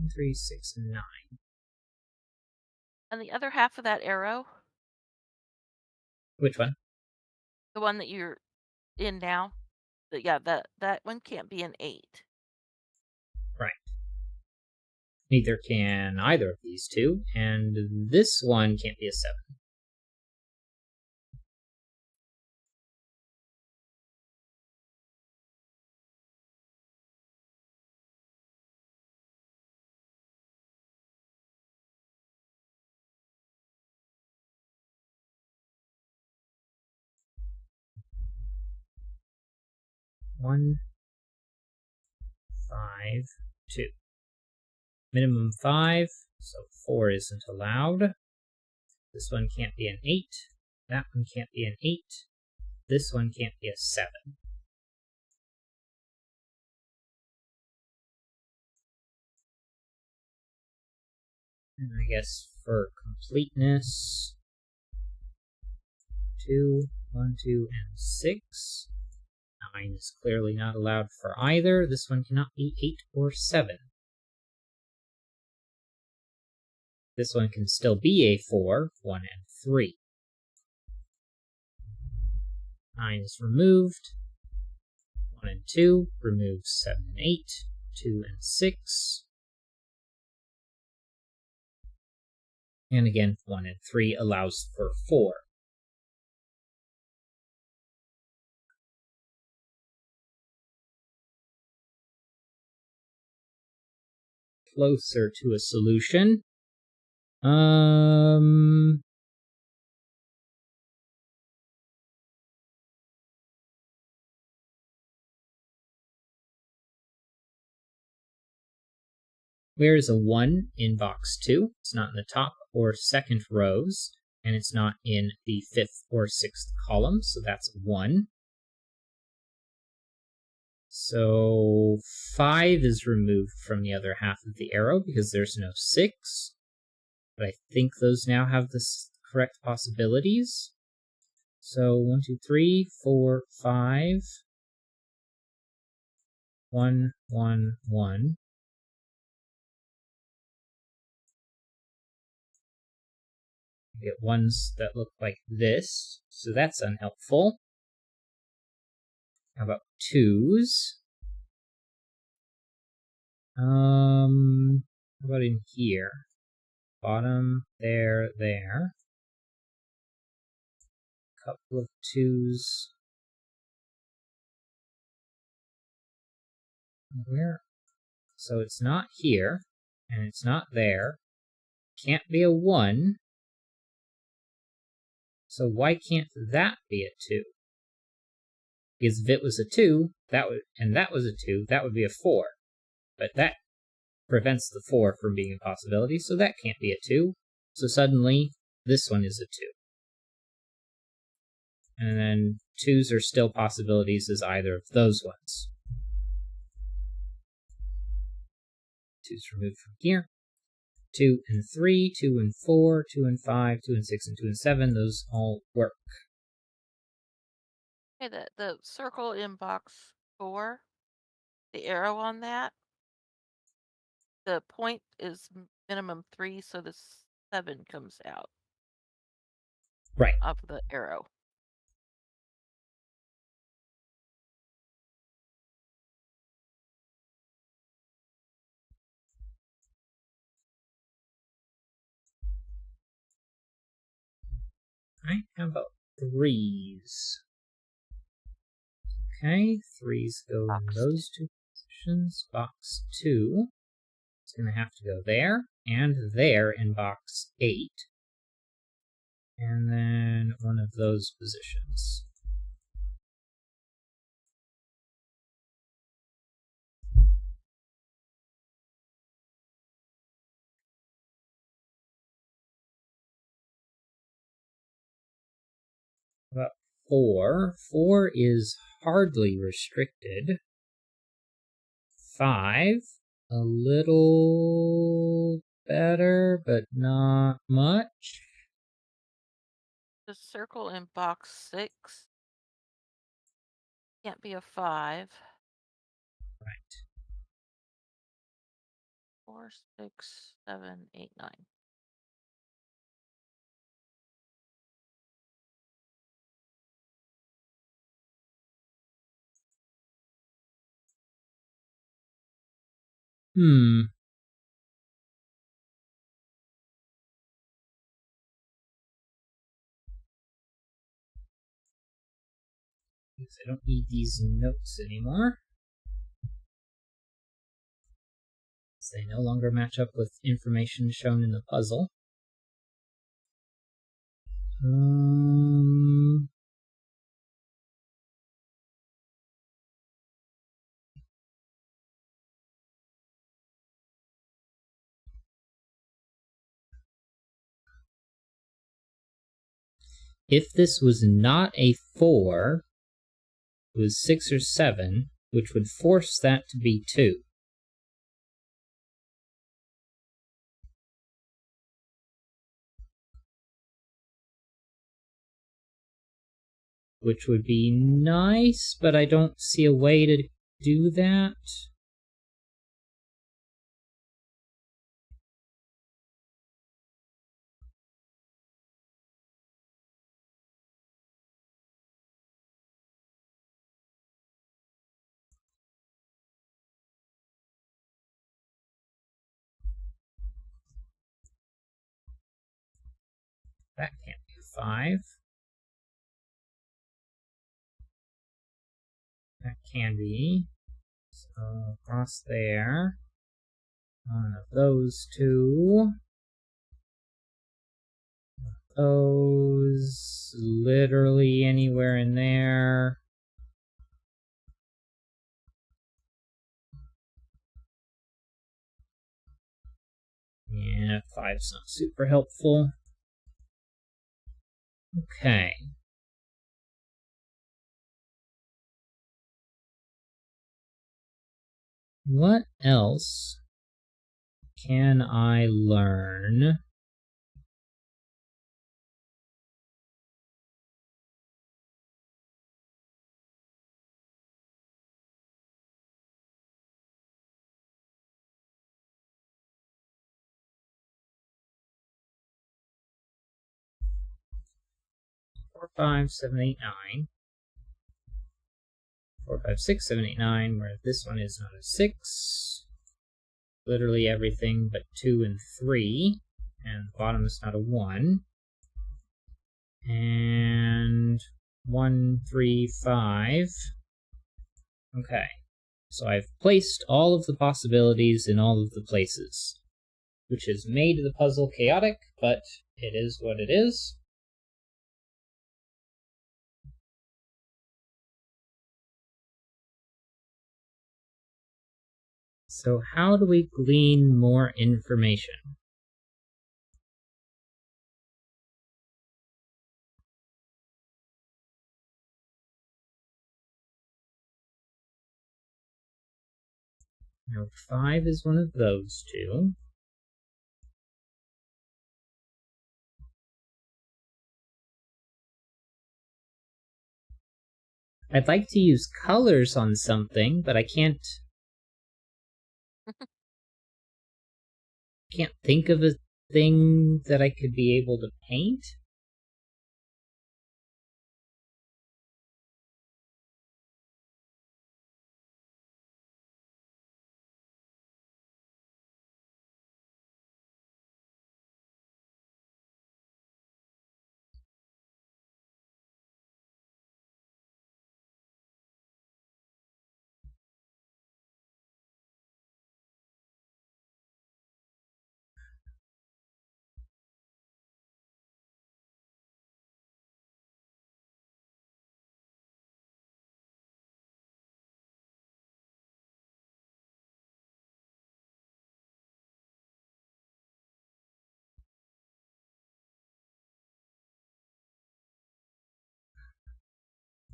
One, 3, 6, and 9. And the other half of that arrow, Which one? the one that you're in now, yeah, that one can't be an 8. Right. Neither can either of these two, and this one can't be a 7. One, 5, 2. Minimum 5, so 4 isn't allowed. This one can't be an 8. That one can't be an 8. This one can't be a 7. And I guess for completeness, 2, 1, 2, and 6. 9 is clearly not allowed for either. This one cannot be 8 or 7. This one can still be a 4, 1, and 3. 9 is removed. 1 and 2 removes 7 and 8. 2 and 6. And again, 1 and 3 allows for 4. Closer to a solution. Where is a 1 in box 2? It's not in the top or second rows, and it's not in the 5th or 6th column, so that's 1. So 5 is removed from the other half of the arrow because there's no 6. But I think those now have the correct possibilities. So 1, 2, 3, 4, 5. 1, 1, 1. We get ones that look like this, so that's unhelpful. How about 2s? How about in here? Bottom, there. Couple of 2s. Where? So it's not here, and it's not there. Can't be a 1. So why can't that be a 2? Because if it was a 2, and that was a 2, that would be a 4. But that prevents the 4 from being a possibility, so that can't be a 2. So suddenly, this one is a 2. And then 2s are still possibilities as either of those ones. 2's removed from here. 2 and 3, 2 and 4, 2 and 5, 2 and 6, and 2 and 7, those all work. Okay, the circle in box 4, the arrow on that, the point is minimum 3, so the 7 comes out. Right. Of the arrow. Alright, how about 3s? Okay, 3s go Box in those 2 positions. Box 2 is going to have to go there, and there in box 8. And then one of those positions. About 4. 4 is hardly restricted. 5, a little better, but not much. The circle in box 6 can't be a 5. Right. 4, 6, 7, 8, 9. Because I don't need these notes anymore. So they no longer match up with information shown in the puzzle. If this was not a 4, it was 6 or 7, which would force that to be 2. Which would be nice, but I don't see a way to do that. That can't be a 5. That can be. So across there. One of those 2. Those. Literally anywhere in there. Yeah, 5's not super helpful. Okay. What else can I learn? 4, 5, 7, 8, 9. 4, 5, 6, 7, 8, 9, where this one is not a 6. Literally everything but 2 and 3. And the bottom is not a 1. And 1, 3, 5. Okay. So I've placed all of the possibilities in all of the places, which has made the puzzle chaotic, but it is what it is. So how do we glean more information? Now 5 is one of those two. I'd like to use colors on something, but I can't think of a thing that I could be able to paint.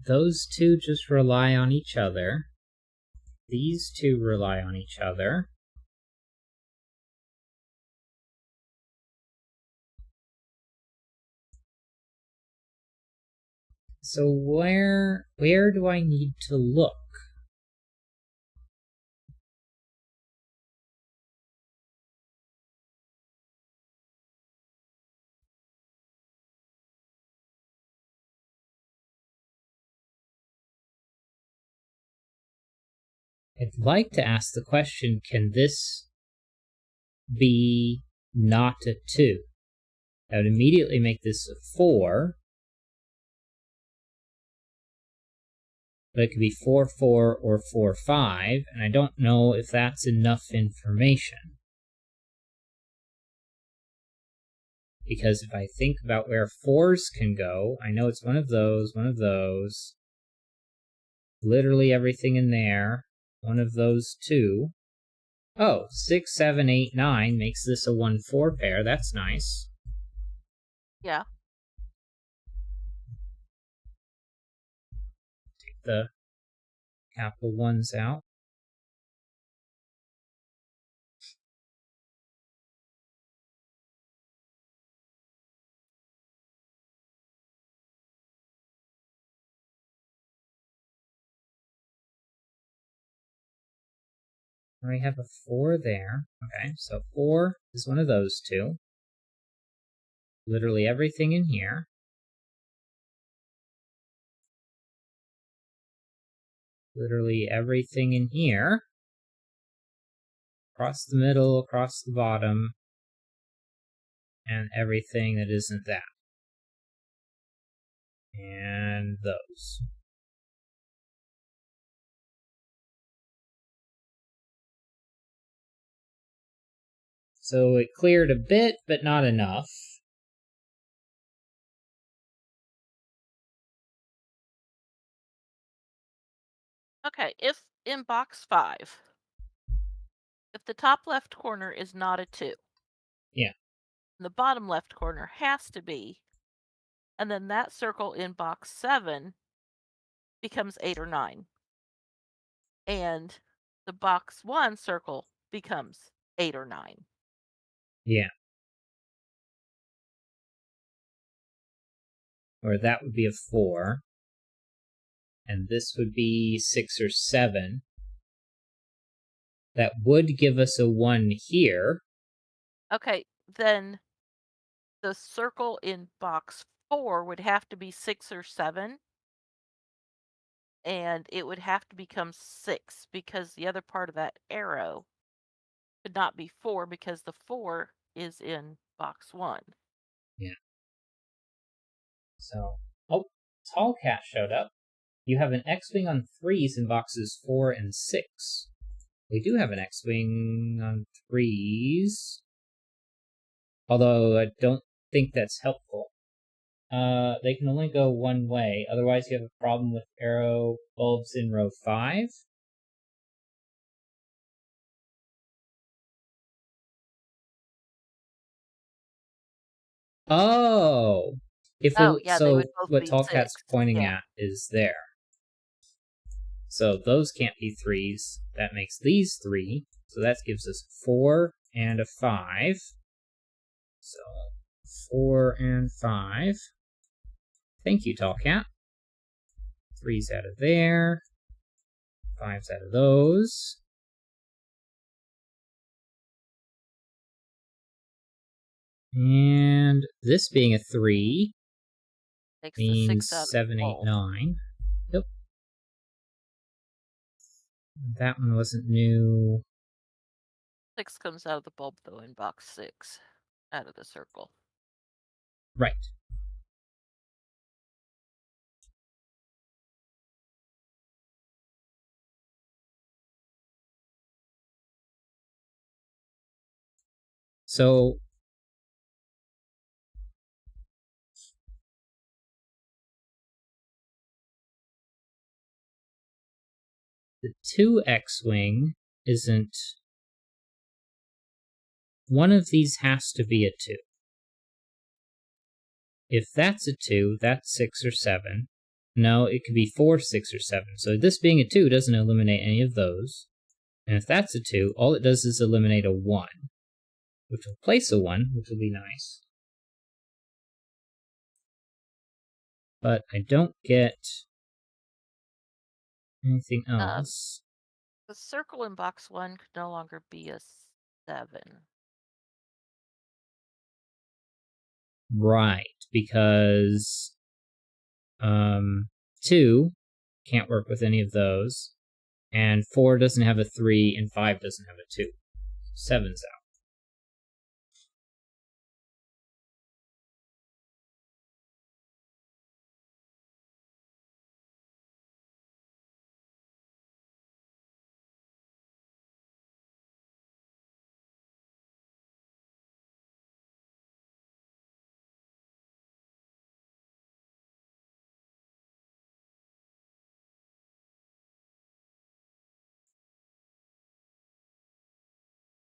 Those two just rely on each other. These two rely on each other. So where do I need to look? I'd like to ask the question, can this be not a 2? That would immediately make this a 4. But it could be 4, 4, or 4, 5, and I don't know if that's enough information. Because if I think about where 4s can go, I know it's one of those, literally everything in there, one of those two. Oh, 6, 7, 8, 9 makes this a 1, 4 pair. That's nice. Yeah. Take the capital 1s out. We have a 4 there. Okay, so 4 is one of those two. Literally everything in here. Literally everything in here. Across the middle, across the bottom, and everything that isn't that. And those. So it cleared a bit, but not enough. Okay, if in box 5, if the top left corner is not a 2. Yeah. The bottom left corner has to be, and then that circle in box 7 becomes 8 or 9. And the box 1 circle becomes 8 or 9. Yeah. Or that would be a 4. And this would be 6 or 7. That would give us a 1 here. Okay, then the circle in box 4 would have to be 6 or 7, and it would have to become 6 because the other part of that arrow could not be 4 because the 4 is in box 1. Yeah. So, oh, Tall Cat showed up. You have an X-Wing on 3s in boxes 4 and 6. We do have an X-Wing on 3s, although I don't think that's helpful. They can only go one way, otherwise you have a problem with arrow bulbs in row 5. Oh! Oh, yeah, they would So both what be Tall 6. Cat's pointing Yeah. at is there. So those can't be 3s. That makes these 3. So that gives us 4 and a 5. So 4 and 5. Thank you, Tall Cat. 3's out of there. 5's out of those. And this being a 3 Takes the 6 means out of 7, the 8, bulb. 9. Yep. That one wasn't new. 6 comes out of the bulb, though, in box 6, out of the circle. Right. So the 2 X-Wing isn't... One of these has to be a 2. If that's a 2, that's 6 or 7. No, it could be 4, 6, or 7. So this being a 2 doesn't eliminate any of those. And if that's a 2, all it does is eliminate a 1, which will place a 1, which will be nice. But I don't get anything else. The circle in box 1 could no longer be a 7. Right, because 2 can't work with any of those, and 4 doesn't have a 3, and 5 doesn't have a 2. 7's out.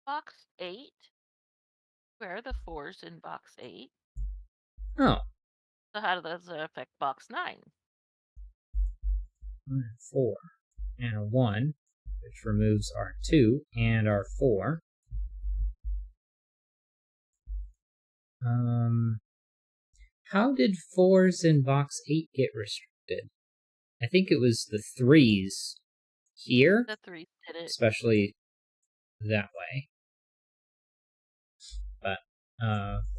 Box 8? Where are the 4s in box 8? Oh, So how does that affect box 9? 4 and a 1, which removes our 2 and our 4. How did 4s in box 8 get restricted? I think it was the 3s here, The 3s did it. especially that way. But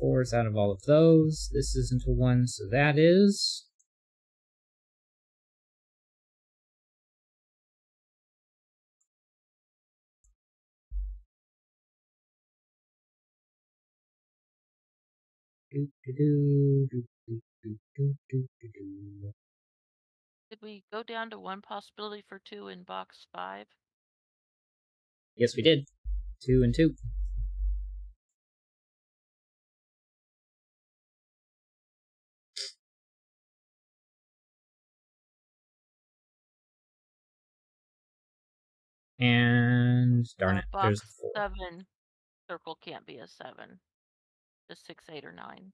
4's out of all of those. This isn't a 1, so that is. Did we go down to one possibility for 2 in box 5? Yes, we did. 2 and 2. And darn it, there's a Box 4. 7 circle can't be a 7. Just 6, 8, or 9.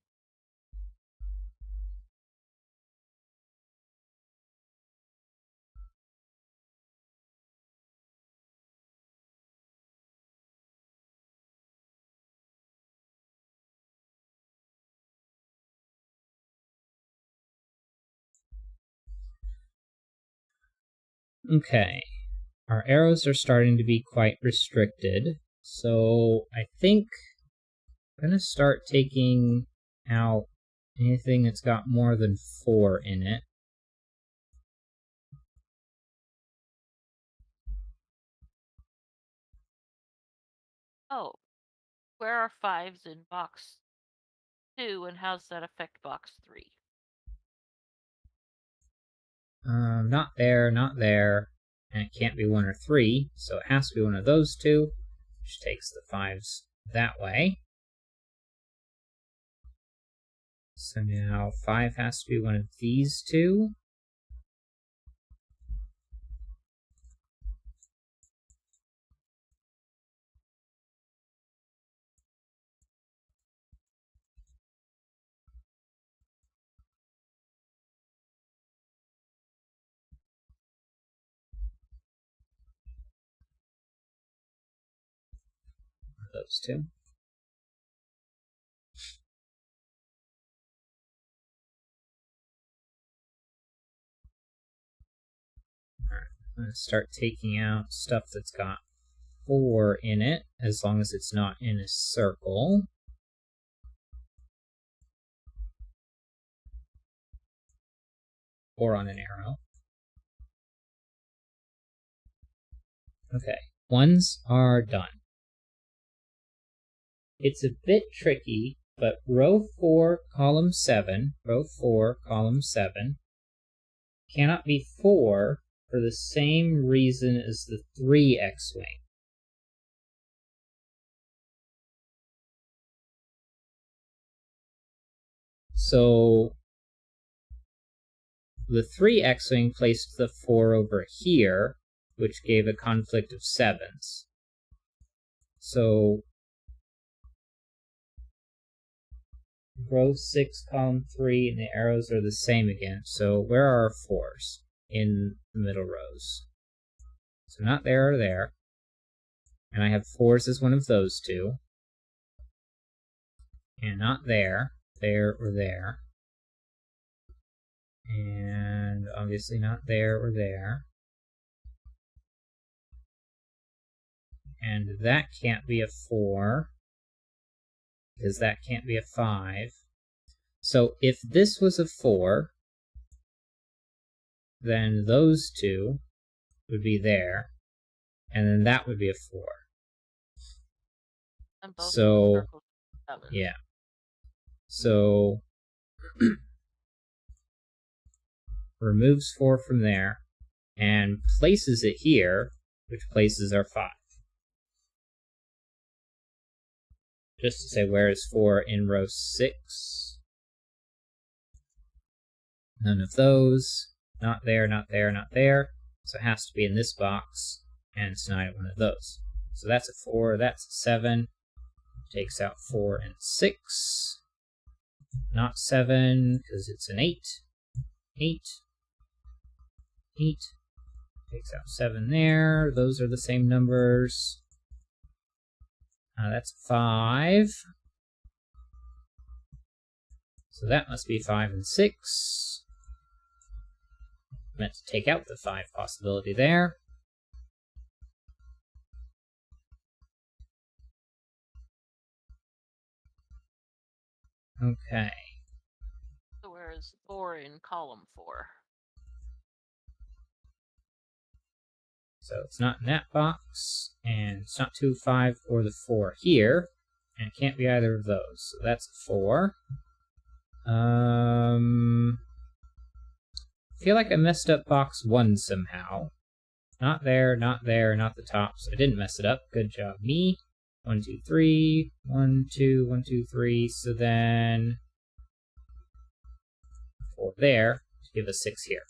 Okay. Our arrows are starting to be quite restricted, so I think I'm going to start taking out Anything that's got more than 4 in it. Oh, where are 5s in box 2, and how's that affect box 3? Not there, not there. And it can't be 1 or 3, so it has to be one of those two, which takes the 5s that way. So now 5 has to be one of these two. Those two. Alright, I'm going to start taking out stuff that's got 4 in it, as long as it's not in a circle. Or on an arrow. Okay, 1s are done. It's a bit tricky, but row 4, column 7, cannot be 4 for the same reason as the 3 X-Wing. So the 3 X-Wing placed the 4 over here, which gave a conflict of 7s. So row 6, column 3, and the arrows are the same again. So where are our 4s in the middle rows? So not there or there. And I have 4s as one of those two. And not there, there, or there. And obviously not there or there. And that can't be a 4, because that can't be a 5. So if this was a 4, then those two would be there, and then that would be a 4. And both So, circles 7. yeah. So, removes 4 from there, and places it here, which places our 5. Just to say, where is 4 in row 6? None of those. Not there, not there, not there. So it has to be in this box, and it's not one of those. So that's a 4, that's a 7. Takes out 4 and 6. Not 7, because it's an 8. 8. 8. Takes out 7 there. Those are the same numbers. That's 5. So that must be 5 and 6. Meant to take out the 5 possibility there. Okay. So where is 4 in column 4? So it's not in that box, and it's not 2, 5, or the 4 here, and it can't be either of those. So that's a 4. I feel like I messed up box 1 somehow. Not there, not there, not the tops. I didn't mess it up. Good job, me. 1, 2, 3. 1, 2, 1, 2, 3. So then 4 there to give us 6 here.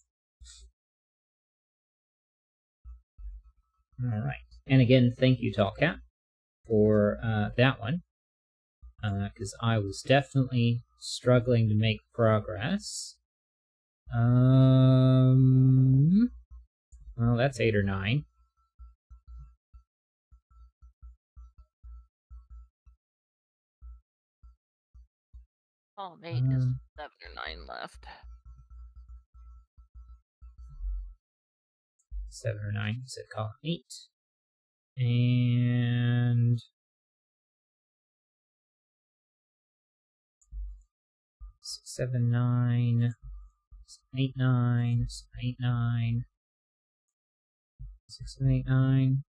Alright. And again, thank you, Tallcat, for that one. Because I was definitely struggling to make progress. Well, that's 8 or 9. Column 8 is 7 or 9 left. 7 or 9, you said column 8. And 6, 7, 9, 8, 9, 8, 9, 6, 7, 8, 9,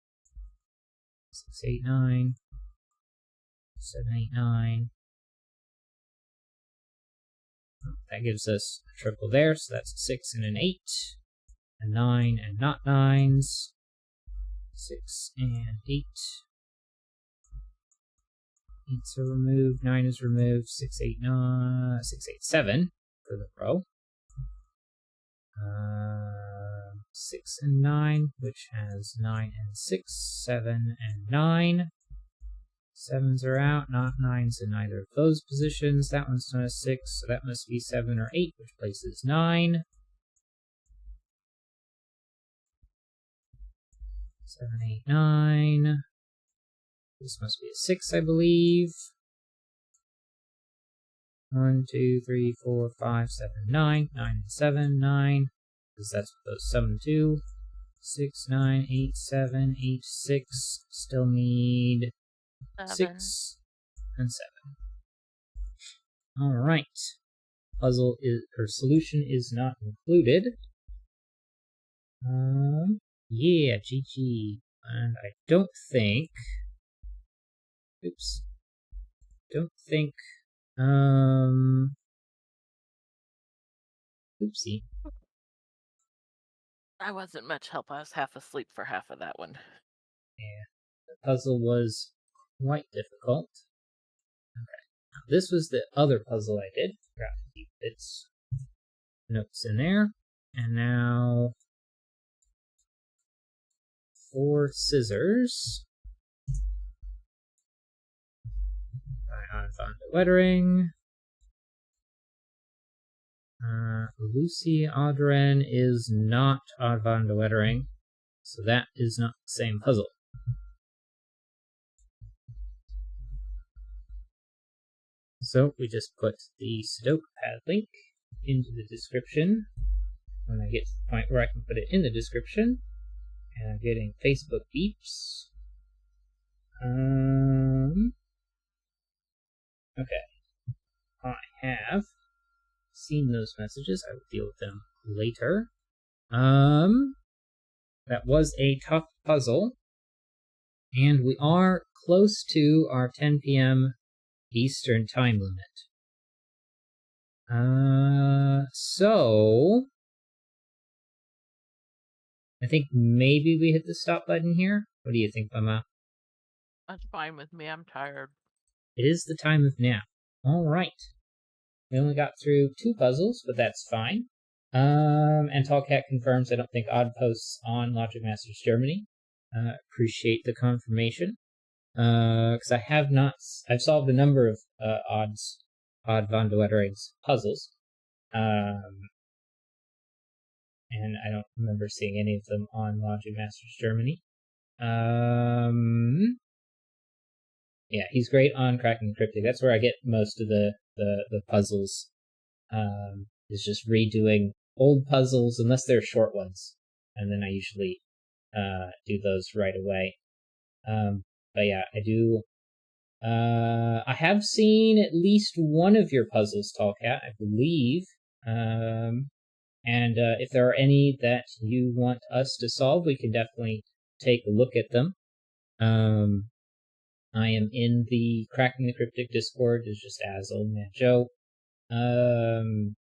6, 8, 9, 7, 8, 9. That gives us a triple there, so that's a 6 and an 8, a 9 and not 9s, 6 and 8. 8s are removed, 9 is removed, 6, 8, 9, 6, 8, 7 for the row. 6 and 9, which has 9 and 6, 7 and 9. 7s are out, not 9s in either of those positions. That one's not a 6, so that must be 7 or 8, which places 9. 7, 8, 9. This must be a 6, I believe. 1, 2, 3, 4, 5, 7, 9. 9 and 7, 9. Because that's what those 7 2. 6, 9, 8, 7, 8, 6. Still need 6 and 7. Alright. Puzzle is, or solution is not included. Yeah, GG. And I don't think, oopsie. I wasn't much help. I was half asleep for half of that one. Yeah, the puzzle was quite difficult. Okay, this was the other puzzle I did. Forgot to keep its notes in there. And now 4 scissors. By Anfang Wettering. Lucy Audren is not Anfang Wettering, so that is not the same puzzle. So we just put the Sudoku pad link into the description when I get to the point where I can put it in the description. And I'm getting Facebook beeps. Okay. I have seen those messages. I will deal with them later. That was a tough puzzle. And we are close to our 10 p.m. Eastern time limit. So I think maybe we hit the stop button here. What do you think, Mama? That's fine with me. I'm tired. It is the time of nap. All right. We only got through 2 puzzles, but that's fine. And Tallcat confirms I don't think Odd posts on Logic Masters Germany. Appreciate the confirmation. Because I have not... I've solved a number of Odd Von de Wettering's puzzles. And I don't remember seeing any of them on Logic Masters Germany. Yeah, he's great on Cracking Cryptic. That's where I get most of the puzzles. Is just redoing old puzzles, unless they're short ones. And then I usually do those right away. But yeah, I do. I have seen at least one of your puzzles, Tallcat, I believe. And if there are any that you want us to solve, we can definitely take a look at them. I am in the Cracking the Cryptic Discord. It's just as Old Man Joe. And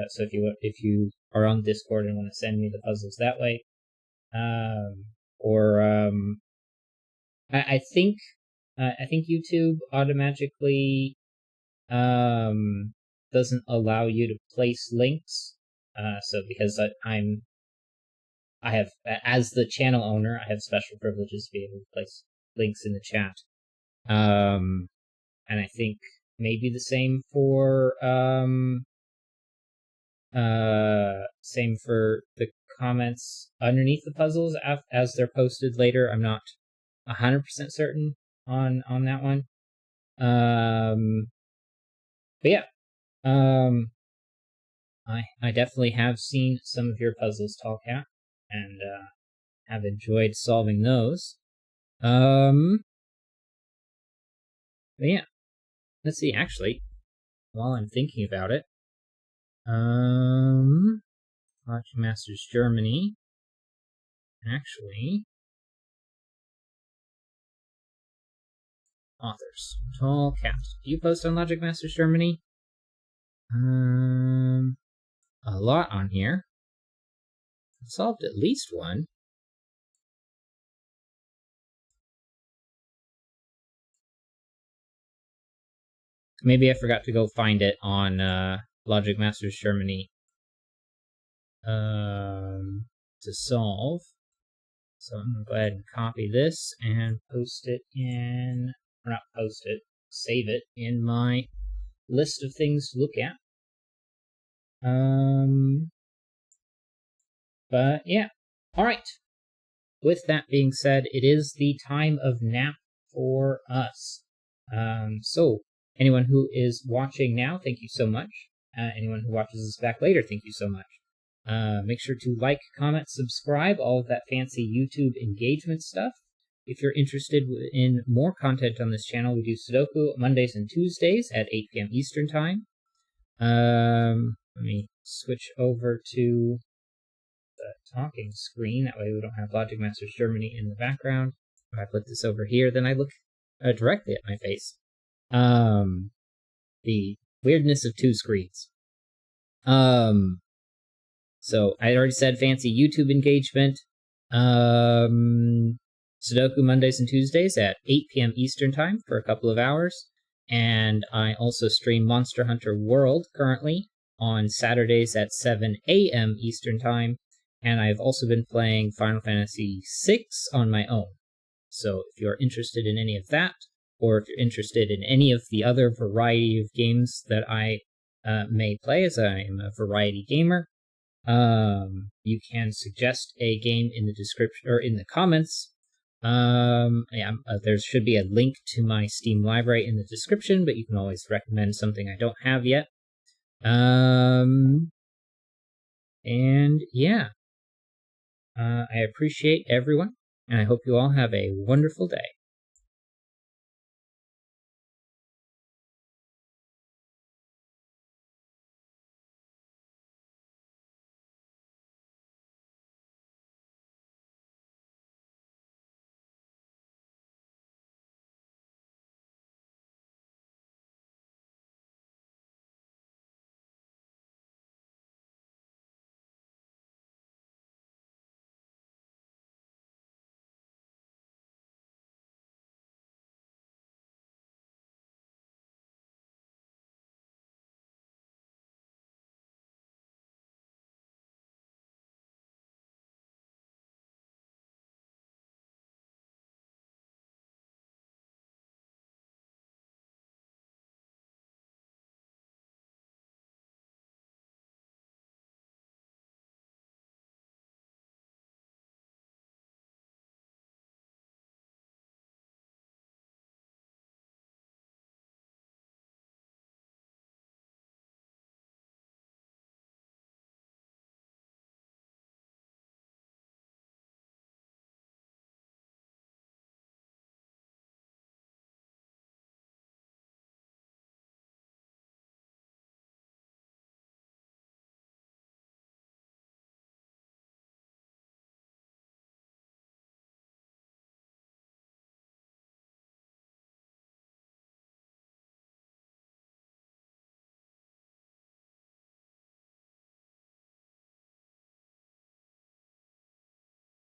so if you are on Discord and want to send me the puzzles that way, I think YouTube automatically doesn't allow you to place links. So because I have, as the channel owner, I have special privileges to be able to place links in the chat. And I think maybe the same for the comments underneath the puzzles as they're posted later. I'm not 100% certain on that one. But yeah, I definitely have seen some of your puzzles, Tallcat, and have enjoyed solving those. But yeah, let's see. Actually, while I'm thinking about it. Logic Masters Germany. Actually, authors. Tall Caps. Do you post on Logic Masters Germany? A lot on here. I solved at least one. Maybe I forgot to go find it on Logic Masters Germany to solve. So I'm going to go ahead and copy this and post it in, or not post it, save it in my list of things to look at. But yeah, all right. With that being said, it is the time of nap for us. So anyone who is watching now, thank you so much. Anyone who watches this back later, thank you so much. Make sure to like, comment, subscribe, all of that fancy YouTube engagement stuff. If you're interested in more content on this channel, we do Sudoku Mondays and Tuesdays at 8 p.m. Eastern Time. Let me switch over to the talking screen. That way we don't have Logic Masters Germany in the background. If I put this over here, then I look directly at my face. The weirdness of two screens. So I already said fancy YouTube engagement. Sudoku Mondays and Tuesdays at 8 p.m. Eastern Time for a couple of hours. And I also stream Monster Hunter World currently on Saturdays at 7 a.m. Eastern Time. And I've also been playing Final Fantasy VI on my own. So if you're interested in any of that, or if you're interested in any of the other variety of games that I may play, as I am a variety gamer, you can suggest a game in the description or in the comments. There should be a link to my Steam library in the description, but you can always recommend something I don't have yet. And yeah, I appreciate everyone, and I hope you all have a wonderful day.